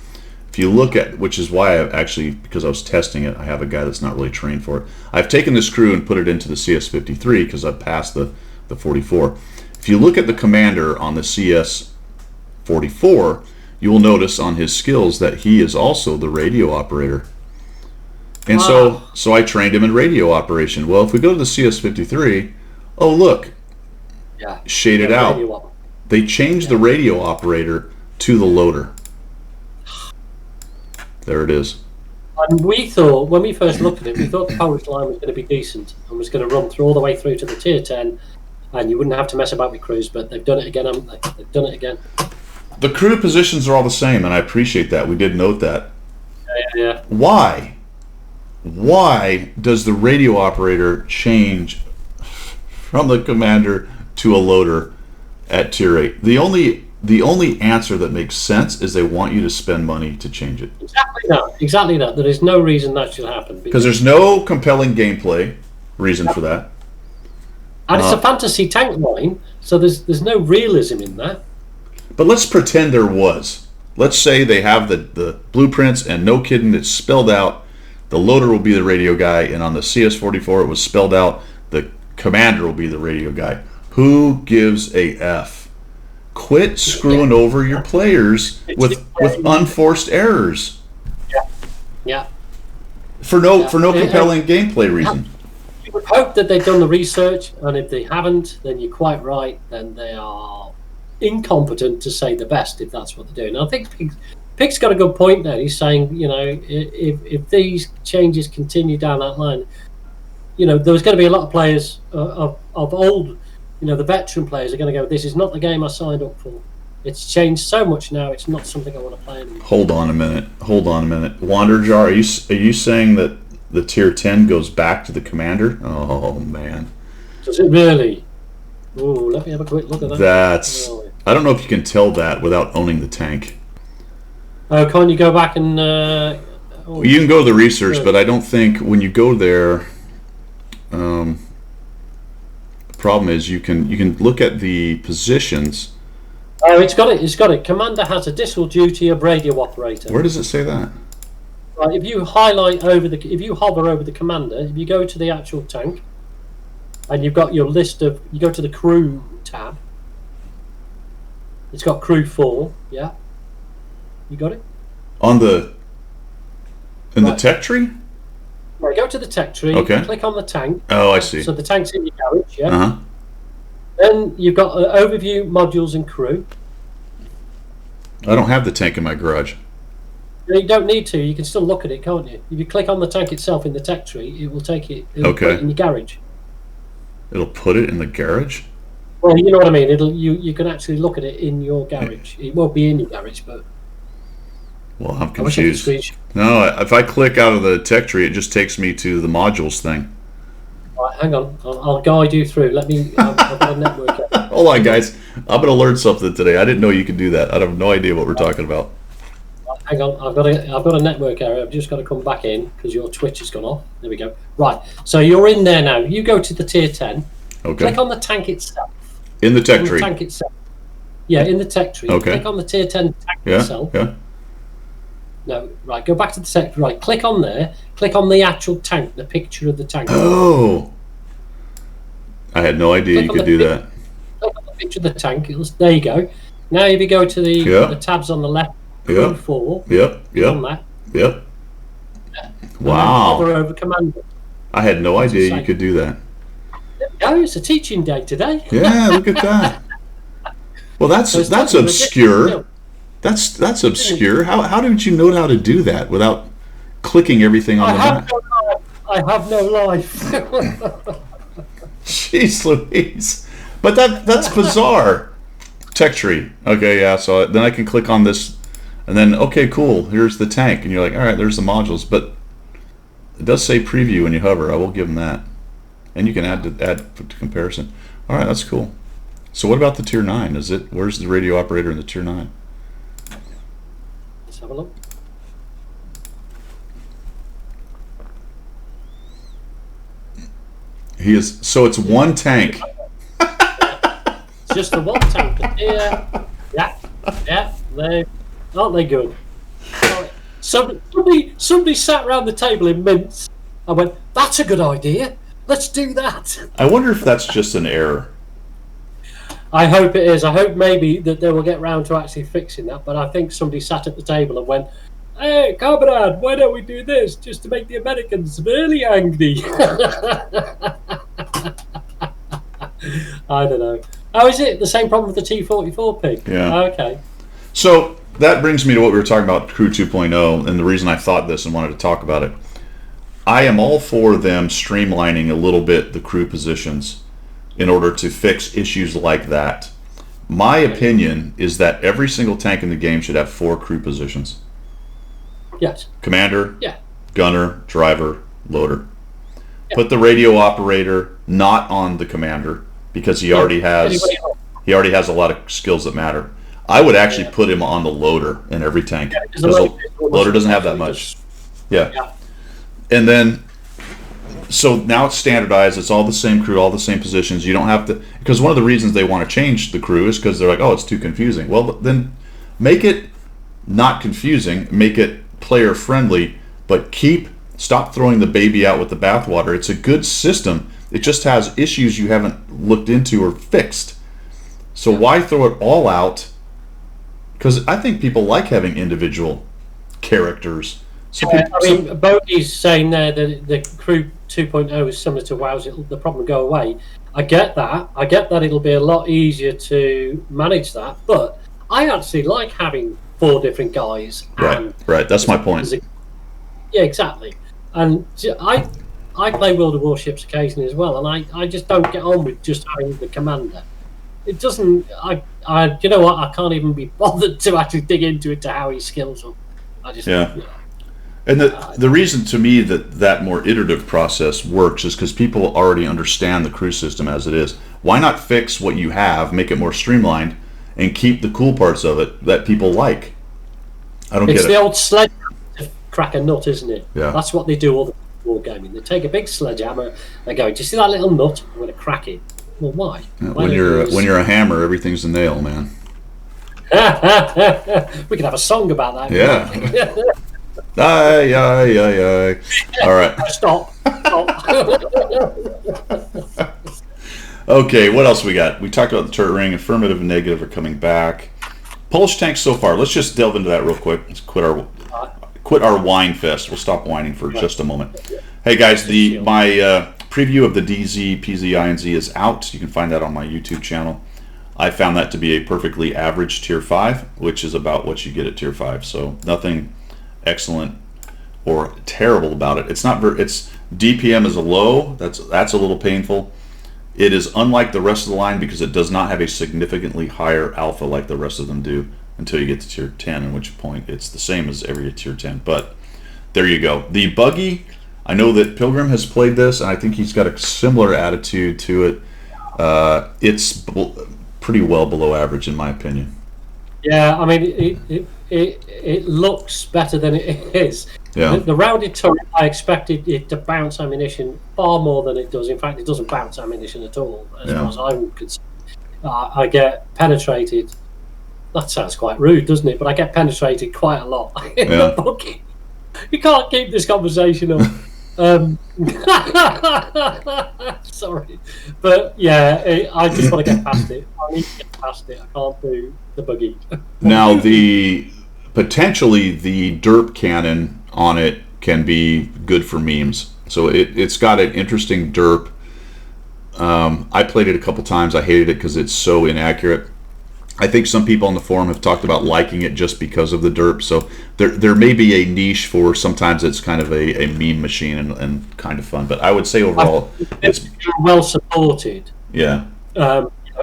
If you look at, which is why I actually, because I was testing it, I have a guy that's not really trained for it. I've taken this crew and put it into the CS53 because I've passed the 44. If you look at the commander on the CS44, you will notice on his skills that he is also the radio operator. And so I trained him in radio operation. Well, if we go to the CS53, oh look, shaded out. They changed the radio operator to the loader. There it is. And we thought, when we first looked at it, we thought the Polish line was going to be decent and was going to run through all the way through to the tier 10, and you wouldn't have to mess about with crews, but they've done it again, haven't they? They've done it again. The crew positions are all the same, and I appreciate that. We did note that. Yeah. Why does the radio operator change from the commander to a loader at tier 8? The only answer that makes sense is they want you to spend money to change it. Exactly that. There is no reason that should happen. Because there's no compelling gameplay reason for that. And it's a fantasy tank line, so there's no realism in that. But let's pretend there was. Let's say they have the blueprints, and no kidding, it's spelled out. The loader will be the radio guy, and on the CS44 it was spelled out the commander will be the radio guy. Who gives a F? Quit screwing over your players with unforced errors. Yeah. For no compelling gameplay reason. You would hope that they've done the research, and if they haven't, then you're quite right. Then they are incompetent to say the best, if that's what they're doing. And I think Pig's got a good point there. He's saying, you know, if these changes continue down that line, you know, there's going to be a lot of players of old, you know, the veteran players are going to go, this is not the game I signed up for. It's changed so much now, it's not something I want to play anymore. Hold on a minute. Wanderjar, are you saying that the tier 10 goes back to the commander? Oh, man. Does it really? Ooh, let me have a quick look at that. I don't know if you can tell that without owning the tank. Oh, can't you go back and... you can go to the research, but I don't think when you go there... the problem is you can look at the positions. Oh, it's got it. Commander has additional duty of radio operator. Where does it say that? Right, if you hover over the commander, if you go to the actual tank, and you've got your list of, you go to the crew tab. It's got crew 4, yeah. You got it? The tech tree? Right, go to the tech tree. Okay. Click on the tank. Oh, I see. So the tank's in your garage, yeah. Uh-huh. Then you've got overview, modules, and crew. I don't have the tank in my garage. You don't need to. You can still look at it, can't you? If you click on the tank itself in the tech tree, it will take it. It'll put it in your garage. It'll put it in the garage? Well, you know what I mean. You can actually look at it in your garage. It won't be in your garage, but. Well, I'm confused. No, if I click out of the tech tree, it just takes me to the modules thing. Right, hang on. I'll guide you through. Let me. I've got a network. Hold on, guys. I'm going to learn something today. I didn't know you could do that. I have no idea what we're talking about. Hang on. I've got a network error. I've just got to come back in because your Twitch has gone off. There we go. Right. So you're in there now. You go to the tier 10. Okay. Click on the tank itself. In the tech tree. The tank itself. Yeah, in the tech tree. Okay. Click on the tier 10 tank itself. Yeah. No, right. Go back to the tech. Right. Click on there. Click on the actual tank. The picture of the tank. Oh. I had no idea you could do that. Click on the picture of the tank. There you go. Now if you go to the tabs on the left Crew 4. Yep. On that. Yep. Wow. Hover over Commander. I had no idea you could do that. Oh, it's a teaching day today. Yeah, look at that. Well, that's obscure. That's obscure. How did you know how to do that without clicking everything on the map? I have no life. Jeez Louise. But that's bizarre. Tech tree. Okay, yeah, so then I can click on this and then, okay, cool, here's the tank. And you're like, all right, there's the modules. But it does say preview when you hover. I will give them that. And you can add to comparison. All right, that's cool. So what about the tier 9? Where's the radio operator in the tier 9? Let's have a look. So it's one tank. It's just the one tank. Yeah. Aren't they good? Somebody sat around the table in mints. I went, that's a good idea. Let's do that. I wonder if that's just an error. I hope it is. I hope maybe that they will get round to actually fixing that. But I think somebody sat at the table and went, hey, comrade, why don't we do this just to make the Americans really angry? I don't know. Oh, is it the same problem with the T-44 pig? Yeah. Oh, okay. So that brings me to what we were talking about, Crew 2.0, and the reason I thought this and wanted to talk about it. I am all for them streamlining a little bit the crew positions in order to fix issues like that. My opinion is that every single tank in the game should have 4 crew positions. Yes. Commander, gunner, driver, loader. Yeah. Put the radio operator not on the commander because he already has a lot of skills that matter. I would actually put him on the loader in every tank because the loader doesn't have that much. Yeah. And then, so now it's standardized. It's all the same crew, all the same positions. You don't have to, because one of the reasons they want to change the crew is because they're like, oh, it's too confusing. Well, then make it not confusing, make it player friendly, but stop throwing the baby out with the bathwater. It's a good system. It just has issues you haven't looked into or fixed. So why throw it all out? Because I think people like having individual characters. So Bogey's saying there that the Crew 2.0 is similar to WoW's. The problem will go away. I get that. I get that it'll be a lot easier to manage that. But I actually like having 4 different guys. Right. That's my point. Yeah, exactly. And I play World of Warships occasionally as well, and I just don't get on with just having the commander. It doesn't. You know what? I can't even be bothered to actually dig into it to how he skills up. I just And the reason to me that more iterative process works is because people already understand the crew system as it is. Why not fix what you have, make it more streamlined, and keep the cool parts of it that people like? I don't get it. It's the old sledgehammer to crack a nut, isn't it? Yeah. That's what they do all the wargaming. They take a big sledgehammer, they go, do you see that little nut? I'm going to crack it. Well, why? When you're a hammer, everything's a nail, man. We could have a song about that. Yeah. Aye. All right. Stop. Okay, what else we got? We talked about the turret ring. Affirmative and negative are coming back. Polish tanks so far. Let's just delve into that real quick. Let's quit our whine fest. We'll stop whining for just a moment. Hey guys, my preview of the DZ, PZ, INZ is out. You can find that on my YouTube channel. I found that to be a perfectly average tier 5, which is about what you get at tier 5. So nothing excellent or terrible about it. It's not. It's DPM is a low. That's a little painful. It is unlike the rest of the line because it does not have a significantly higher alpha like the rest of them do until you get to tier 10, at which point it's the same as every tier 10. But there you go. The buggy, I know that Pilgrim has played this, and I think he's got a similar attitude to it. It's pretty well below average in my opinion. Yeah, I mean, it looks better than it is. Yeah. The rounded turret, I expected it to bounce ammunition far more than it does. In fact, it doesn't bounce ammunition at all, as far as I'm concerned. I get penetrated. That sounds quite rude, doesn't it? But I get penetrated quite a lot in the buggy. You can't keep this conversation up. Sorry, but yeah, I just want to get past it. I need to get past it. I can't do the buggy. Now the potentially the derp cannon on it can be good for memes. So it's got an interesting derp. I played it a couple times. I hated it because it's so inaccurate. I think some people on the forum have talked about liking it just because of the derp. So there may be a niche for, sometimes it's kind of a meme machine and kind of fun. But I would say overall, it's well supported. Yeah.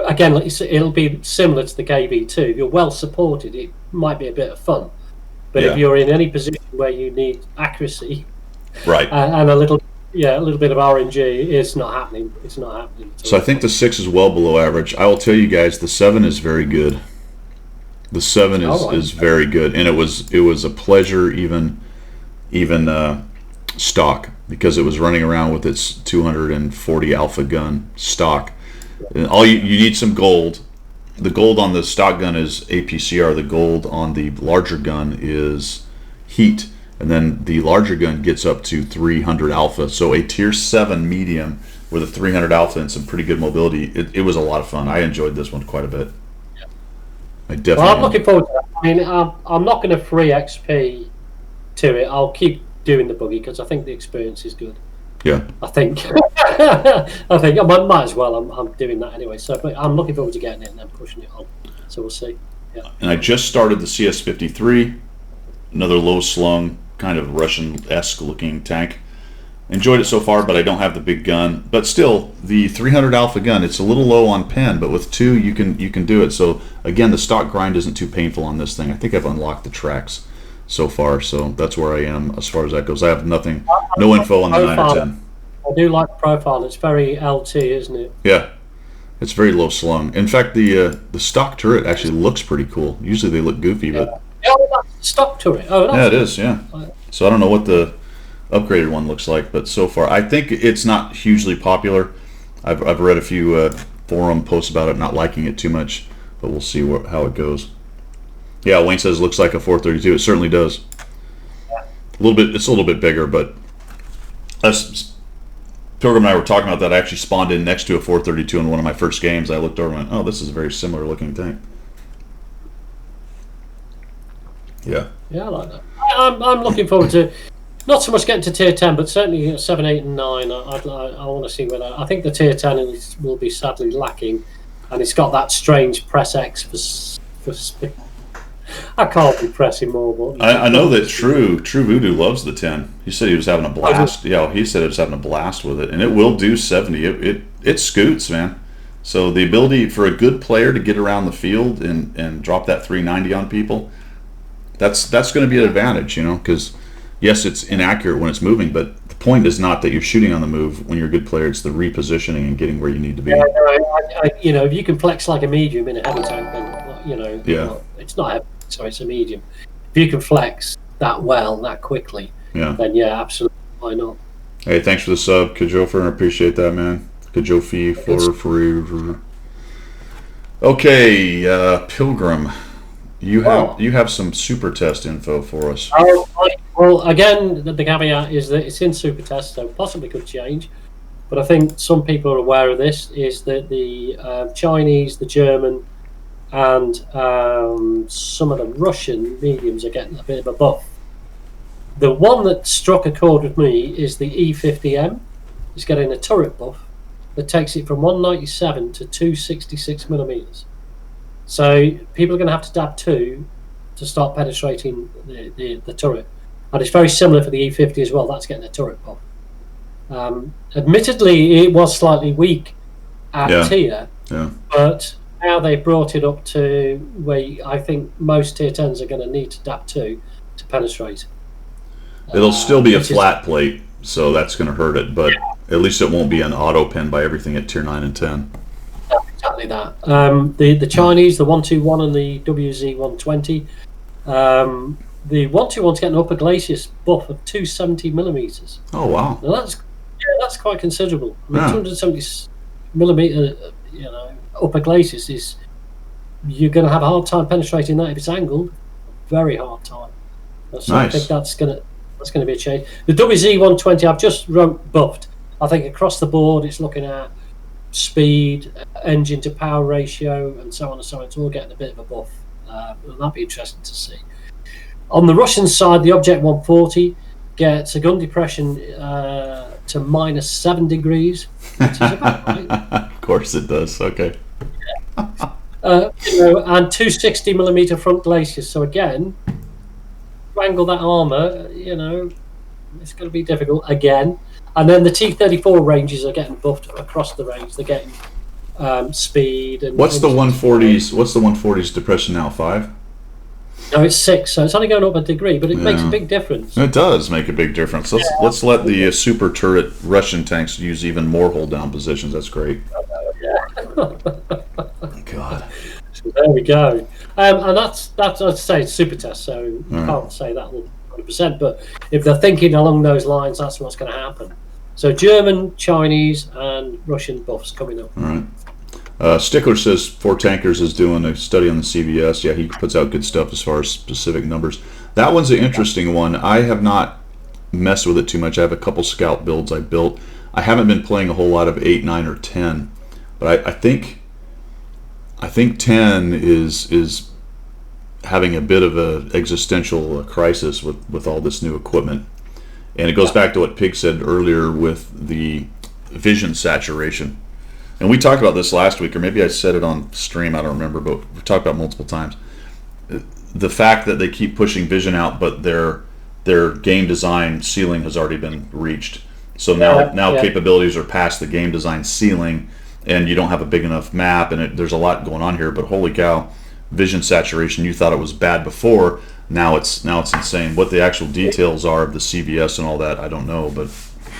Again, it'll be similar to the KB2. If you're well supported, it might be a bit of fun. But if you're in any position where you need accuracy, right, and a little bit of RNG, it's not happening. It's not happening. So I think the 6 is well below average. I will tell you guys, the 7 is very good. The 7 is very good, and it was a pleasure even stock, because it was running around with its 240 alpha gun stock. And all you need some gold. The gold on the stock gun is APCR. The gold on the larger gun is heat, and then the larger gun gets up to 300 alpha. So a tier 7 medium with a 300 alpha and some pretty good mobility. It was a lot of fun. I enjoyed this one quite a bit. Yeah. I definitely. Well, I'm looking forward to that. I mean, I'm not going to free XP to it. I'll keep doing the buggy because I think the experience is good. Yeah. I think I might as well. I'm doing that anyway. So, but I'm looking forward to getting it and then pushing it on. So we'll see. Yeah. And I just started the CS-53, another low slung kind of Russian-esque looking tank. Enjoyed it so far, but I don't have the big gun. But still, the 300 alpha gun, it's a little low on pen, but with 2 you can do it. So again, the stock grind isn't too painful on this thing. I think I've unlocked the tracks so far, so that's where I am as far as that goes. I have no info on the 9 or 10. I do like the profile. It's very LT, isn't it? Yeah, it's very low slung. In fact, the stock turret actually looks pretty cool. Usually they look goofy, but that's stock turret. Yeah, it is. Yeah. So I don't know what the upgraded one looks like, but so far I think it's not hugely popular. I've read a few forum posts about it, not liking it too much, but we'll see how it goes. Yeah, Wayne says it looks like a 432. It certainly does. It's a little bit bigger, but Pilgrim and I were talking about that. I actually spawned in next to a 432 in one of my first games. I looked over and went, oh, this is a very similar looking tank. Yeah. Yeah, I like that. I'm looking forward to not so much getting to tier 10, but certainly 7, 8, and 9. I want to see where that. I think the tier 10 will be sadly lacking, and it's got that strange press X for speed. I can't be pressing more buttons. I know that True Voodoo loves the 10. He said he was having a blast. Yeah, he said he was having a blast with it, and it will do 70. It scoots, man. So the ability for a good player to get around the field and drop that 390 on people, that's going to be an advantage, because yes, it's inaccurate when it's moving, but the point is not that you're shooting on the move when you're a good player. It's the repositioning and getting where you need to be. Yeah, if you can flex like a medium in a heavy tank, then it's not heavy. So it's a medium. If you can flex that well, that quickly, then yeah, absolutely, why not? Hey, thanks for the sub, Kajofer. I appreciate that, man. Kajofi for. Okay, Pilgrim, you have some super test info for us. Well, again, the caveat is that it's in super test, so possibly could change. But I think some people are aware of this. Is that the Chinese, the German, and some of the Russian mediums are getting a bit of a buff. The one that struck a chord with me is the E50M. It's getting a turret buff that takes it from 197 to 266 millimeters. So people are going to have to dab 2 to start penetrating the turret. And it's very similar for the E50 as well. That's getting a turret buff. Admittedly, it was slightly weak at tier, but now they brought it up to where I think most tier 10s are going to need to dab 2 to penetrate. It'll still be a flat plate, so that's going to hurt it, but at least it won't be an auto pin by everything at tier 9 and 10. Exactly that. The Chinese, the 121 and the WZ120, the 121's getting an upper glacis buff of 270 millimeters. Oh wow! Now that's quite considerable. 270 millimeter, upper glacis is, you're going to have a hard time penetrating that if it's angled. Very hard time. So nice. I think that's going to be a change. The WZ120 I've just wrote buffed. I think across the board it's looking at speed, engine to power ratio, and so on and so on. It's all getting a bit of a buff. That'd be interesting to see. On the Russian side, the Object 140 gets a gun depression to -7 degrees, which is about right. Of course it does. Okay. And 260mm front glaciers. So again, wrangle that armor, it's going to be difficult again. And then the T-34 ranges are getting buffed across the range. They're getting speed. And what's the 140s? What's the 140s depression now? 5? No, it's 6. So it's only going up a degree, but it makes a big difference. It does make a big difference. Let's let the super turret Russian tanks use even more hold down positions. That's great. God. So there we go. And that's I'd say it's super test, so you can't say that 100%. But if they're thinking along those lines, that's what's going to happen. So German, Chinese, and Russian buffs coming up. All right. Stickler says Four Tankers is doing a study on the CVS. Yeah, he puts out good stuff as far as specific numbers. That one's an interesting one. I have not messed with it too much. I have a couple scout builds I built. I haven't been playing a whole lot of 8, 9, or 10, but I think 10 is having a bit of a existential crisis with all this new equipment. And it goes back to what Pig said earlier with the vision saturation. And we talked about this last week, or maybe I said it on stream, I don't remember, but we talked about it multiple times. The fact that they keep pushing vision out, but their game design ceiling has already been reached. So now capabilities are past the game design ceiling, and you don't have a big enough map, and there's a lot going on here. But holy cow, vision saturation! You thought it was bad before, now it's insane. What the actual details are of the CVS and all that, I don't know, but.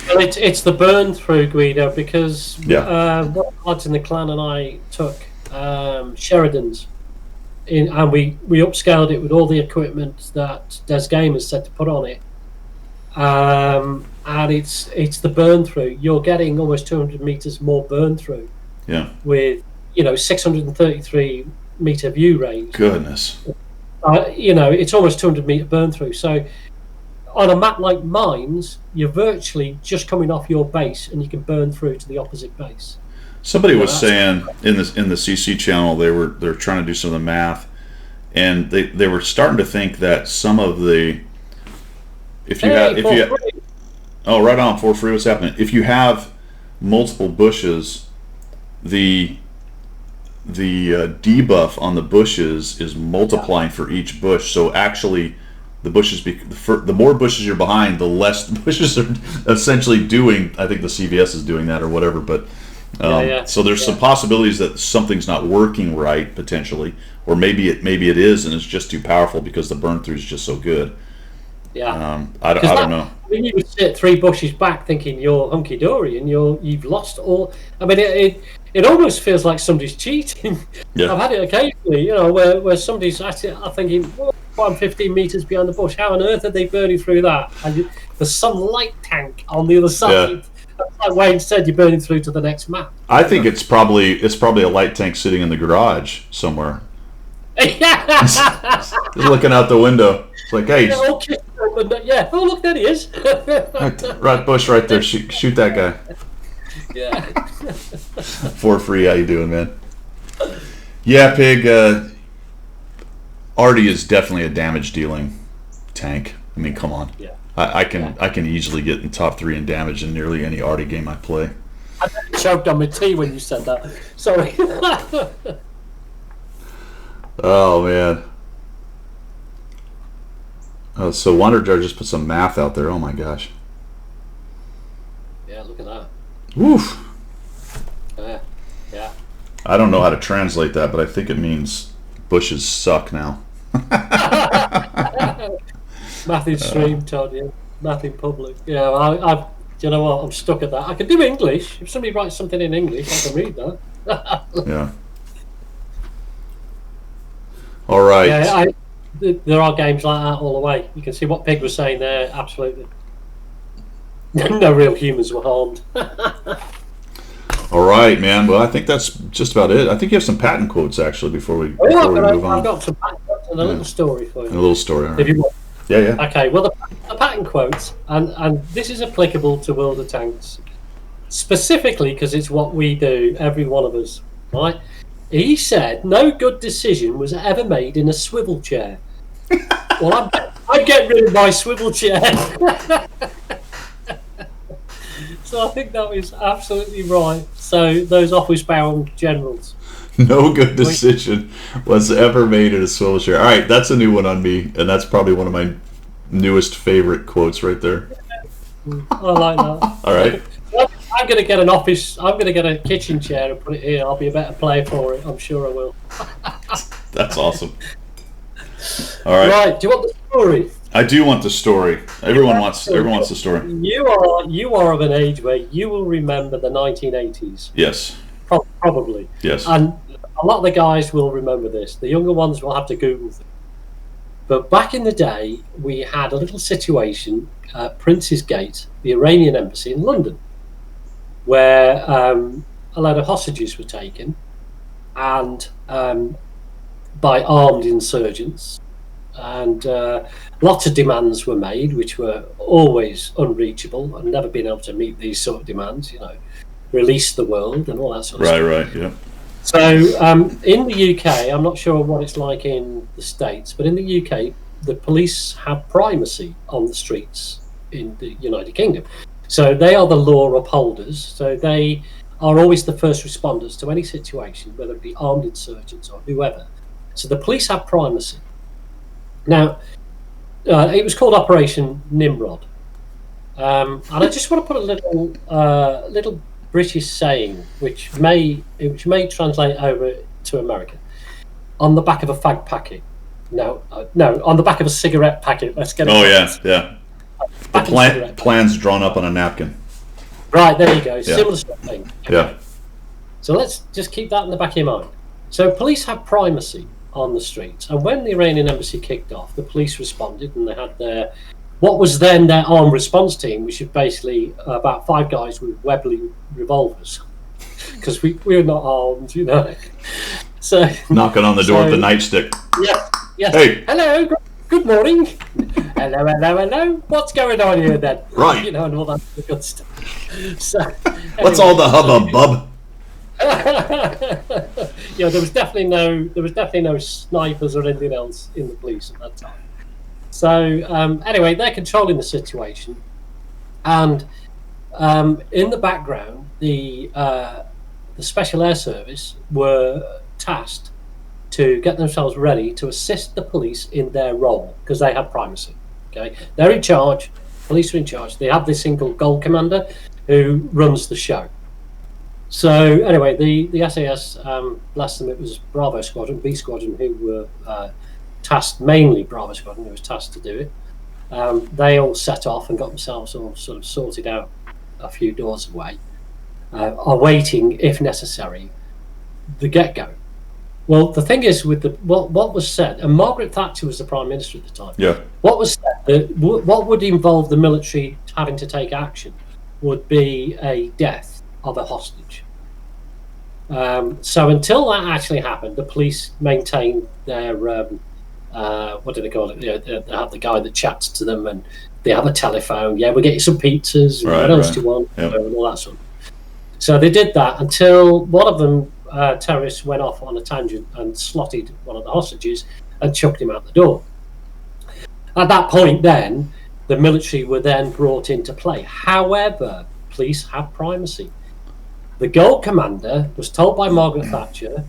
Well, it's the burn through, Guido, because one of the lads in the clan and I took Sheridan's and we upscaled it with all the equipment that Des Gamers said to put on it. And it's the burn through. You're getting almost 200 meters more burn through. Yeah. With 633 meter view range. Goodness. It's almost 200 meter burn through. So on a map like Mines, you're virtually just coming off your base, and you can burn through to the opposite base. Somebody was saying in the CC channel they're trying to do some of the math, and they were starting to think that some of the right on for free. What's happening? If you have multiple bushes, the debuff on the bushes is multiplying for each bush. So actually, the bushes the more bushes you're behind, the less the bushes are essentially doing. I think the CVS is doing that or whatever, but. So there's some possibilities that something's not working right potentially, or maybe it is, and it's just too powerful because the burn through is just so good. Yeah, I don't know. I mean, you would sit 3 bushes back thinking you're hunky dory and you've lost all. I mean, it almost feels like somebody's cheating. Yeah. I've had it occasionally, where somebody's actually thinking, I'm 15 meters behind the bush. How on earth are they burning through that? And there's some light tank on the other side. Yeah. Like Wayne said, you're burning through to the next map. I think it's probably a light tank sitting in the garage somewhere. Just looking out the window. It's like, hey. Yeah. Oh, look, there he is. right bush right there. Shoot that guy. Yeah. For free. How you doing, man? Yeah, Pig. Artie is definitely a damage dealing tank. I mean, come on. Yeah. I can easily get in top 3 in damage in nearly any Artie game I play. I choked on my tea when you said that. Sorry. Oh man. Oh, so WonderJar just put some math out there. Oh my gosh. Yeah, look at that. Woof. Yeah. I don't know how to translate that, but I think it means bushes suck now. Math in stream, Todd. Yeah, math in public. Yeah, I've. You know what? I'm stuck at that. I can do English. If somebody writes something in English, I can read that. Yeah. All right. Yeah, there are games like that all the way. You can see what Pig was saying there. Absolutely. No real humans were harmed. All right, man. Well, I think that's just about it. I think you have some patent quotes actually before we move on. I've got some patent quotes and a little story for you. A little story. All right. If you want. Yeah. Okay, well, the patent quotes, and this is applicable to World of Tanks, specifically because it's what we do, every one of us, right? He said, no good decision was ever made in a swivel chair. Well, I'd get rid of my swivel chair. So I think that was absolutely right. So those office-bound generals. No good decision was ever made in a swivel chair. All right, that's a new one on me, and that's probably one of my newest favorite quotes right there. I like that. All right. I'm going to get an office. I'm going to get a kitchen chair and put it here. I'll be a better player for it. I'm sure I will. That's awesome. All right. Right. Do you want the story? I do want the story. Everyone wants the story. You are of an age where you will remember the 1980s. Yes. Probably. Yes. And a lot of the guys will remember this. The younger ones will have to Google this. But back in the day, we had a little situation at Prince's Gate, the Iranian embassy in London, where a lot of hostages were taken, and by armed insurgents, and lots of demands were made, which were always unreachable. I've never been able to meet these sort of demands, release the world and all that sort of stuff. Right, yeah. So in the UK, I'm not sure what it's like in the States, but in the UK, the police have primacy on the streets in the United Kingdom. So they are the law upholders. So they are always the first responders to any situation, whether it be armed insurgents or whoever. So the police have primacy. Now, it was called Operation Nimrod. And I just want to put a little British saying, which may translate over to America, on the back of a fag packet. No, on the back of a cigarette packet. Let's get it. Oh yeah. The plans drawn up on a napkin. Right, there you go. Yeah. Similar sort of thing. Okay. Yeah. So let's just keep that in the back of your mind. So police have primacy on the streets, and when the Iranian embassy kicked off, the police responded, and they had what was then their armed response team, which is basically about 5 guys with Webley revolvers, because we were not armed, So knocking on the door with the nightstick. Yeah. Hey. Hello. Good morning. Hello. What's going on here then? Right. And all that good stuff. So, what's all the hubbub, bub? There was definitely no snipers or anything else in the police at that time. So anyway, they're controlling the situation, and in the background, the Special Air Service were tasked to get themselves ready to assist the police in their role, because they have primacy. Okay, they're in charge. Police are in charge. They have this thing called Gold Commander, who runs the show. So anyway, the SAS, last time it was Bravo Squadron, B Squadron, who were tasked, mainly Bravo Squadron, who was tasked to do it. They all set off and got themselves all sort of sorted out a few doors away, awaiting, if necessary, the get-go. Well, the thing is, with what was said, and Margaret Thatcher was the Prime Minister at the time. Yeah. What was said, what would involve the military having to take action would be a death of a hostage. So until that actually happened, the police maintained their what do they call it? They have the guy that chats to them, and they have a telephone. Yeah, we'll get you some pizzas. And what else do you want? Yep. And all that sort of. So they did that until one of them, terrorists, went off on a tangent and slotted one of the hostages and chucked him out the door. At that point, then the military were then brought into play. However, police have primacy. The Gold Commander was told by Margaret Thatcher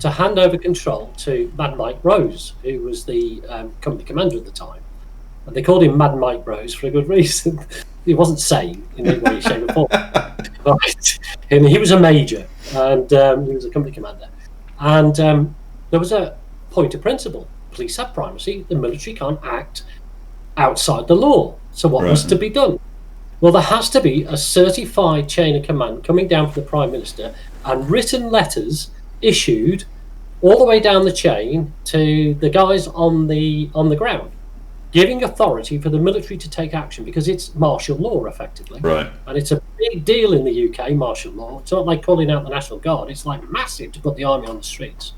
to hand over control to Mad Mike Rose, who was the company commander at the time. And they called him Mad Mike Rose for a good reason. He wasn't sane in any way, shape, or form. Right. And he was a major, and he was a company commander. And there was a point of principle. Police have primacy. The military can't act outside the law. So what was to be done? Well, there has to be a certified chain of command coming down from the Prime Minister, and written letters issued all the way down the chain to the guys on the ground, giving authority for the military to take action, because it's martial law, effectively. Right. And it's a big deal in the UK, martial law. It's not like calling out the National Guard. It's like massive to put the army on the streets.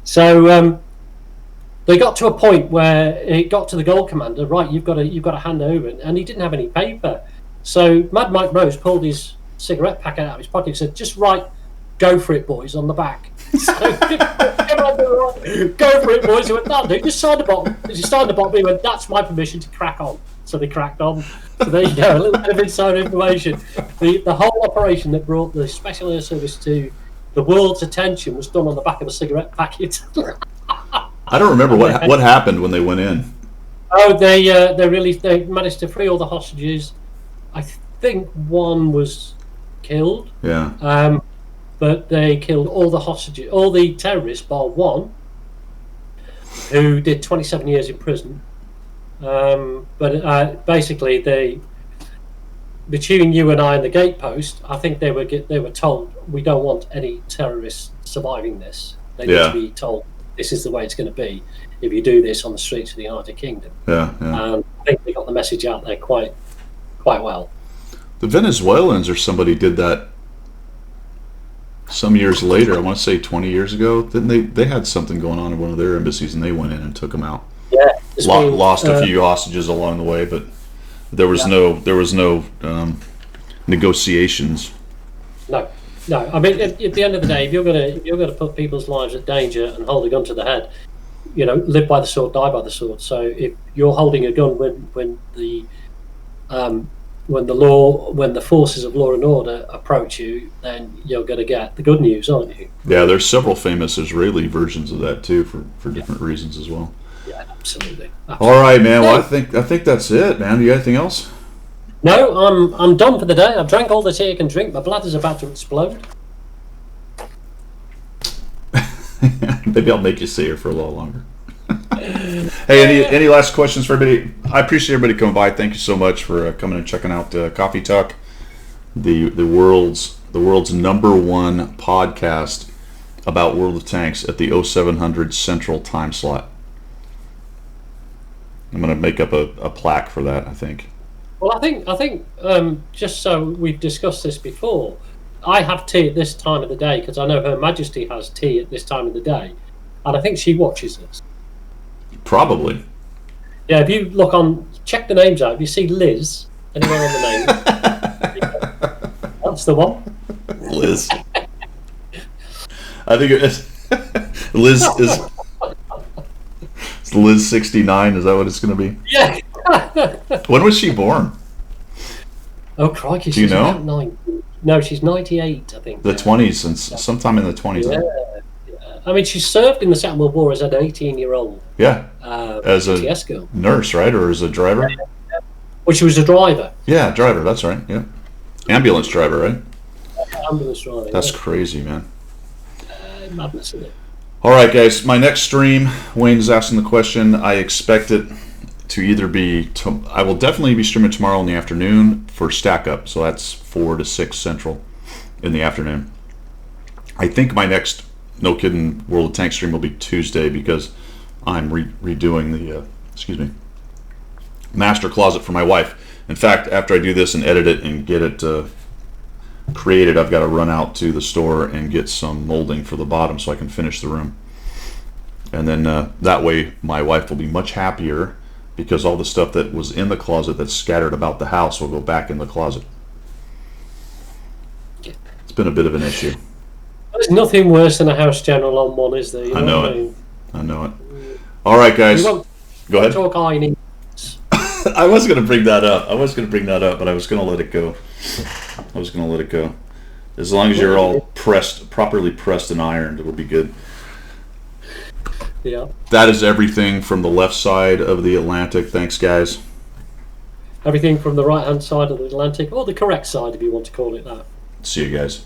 So they got to a point where it got to the Gold Commander, right, you've got to hand over, and he didn't have any paper. So Mad Mike Rose pulled his cigarette packet out of his pocket and said, just write, go for it, boys, on the back. So Go for it, boys. He went, no, dude, just sign the bottom. As you signed the bottom, he went, that's my permission to crack on. So they cracked on. So there you go, a little bit of inside information. The whole operation that brought the Special Air Service to the world's attention was done on the back of a cigarette packet. I don't remember what happened when they went in. Oh, they managed to free all the hostages. I think one was killed. Yeah. But they killed all the hostages, all the terrorists, bar one, who did 27 years in prison. But basically, between you and I and the gatepost, I think they were told, we don't want any terrorists surviving this. They need to be told this is the way it's going to be if you do this on the streets of the United Kingdom. Yeah. And I think they got the message out there quite well. The Venezuelans or somebody did that some years later. I want to say 20 years ago. Didn't they had something going on in one of their embassies, and they went in and took them out. Yeah, lost a few hostages along the way, but there was no negotiations. No. I mean, at the end of the day, if you're gonna put people's lives at danger and hold a gun to the head, live by the sword, die by the sword. So if you're holding a gun when the forces of law and order approach you, then you're going to get the good news, aren't you? Yeah, there's several famous Israeli versions of that too, for different reasons as well. Yeah, absolutely. All right, man. Well, I think that's it, man. You got anything else? No, I'm done for the day. I've drank all the tea I can drink. My bladder's about to explode. Maybe I'll make you stay here for a little longer. Hey, any last questions for everybody? I appreciate everybody coming by. Thank you so much for coming and checking out Coffee Talk, the world's #1 podcast about World of Tanks at the 0700 Central time slot. I'm going to make up a plaque for that, I think. Well, I think just so we've discussed this before, I have tea at this time of the day because I know Her Majesty has tea at this time of the day, and I think she watches us. Probably. Yeah, if you check the names out. If you see Liz anywhere on the name, that's the one. Liz. I think it is. Liz is. It's Liz 69. Is that what it's going to be? Yeah. When was she born? Oh crikey! Do you know? No, she's 98, I think. The 20s, and sometime in the 20s. Yeah. I mean, she served in the Second World War as an 18-year-old. Yeah. As a TS girl. Nurse, right, or as a driver? Well, she was a driver. Yeah, driver. That's right. Yeah. Ambulance driver, right? Ambulance driver. That's crazy, man. Madness, isn't it? All right, guys. My next stream, Wayne's asking the question. I expect it to either be. I will definitely be streaming tomorrow in the afternoon for Stack Up. So that's 4 to 6 Central in the afternoon. I think my next, no kidding, World of Tanks stream will be Tuesday because I'm redoing the master closet for my wife. In fact, after I do this and edit it and get it created, I've got to run out to the store and get some molding for the bottom so I can finish the room. And then that way my wife will be much happier because all the stuff that was in the closet that's scattered about the house will go back in the closet. It's been a bit of an issue. There's nothing worse than a house general on one, is there? I know it. I know it. All right, guys. Go ahead. Talk ironing. I was going to bring that up. But I was going to let it go. As long as you're all properly pressed and ironed, it'll be good. Yeah. That is everything from the left side of the Atlantic. Thanks, guys. Everything from the right-hand side of the Atlantic, or the correct side, if you want to call it that. See you guys.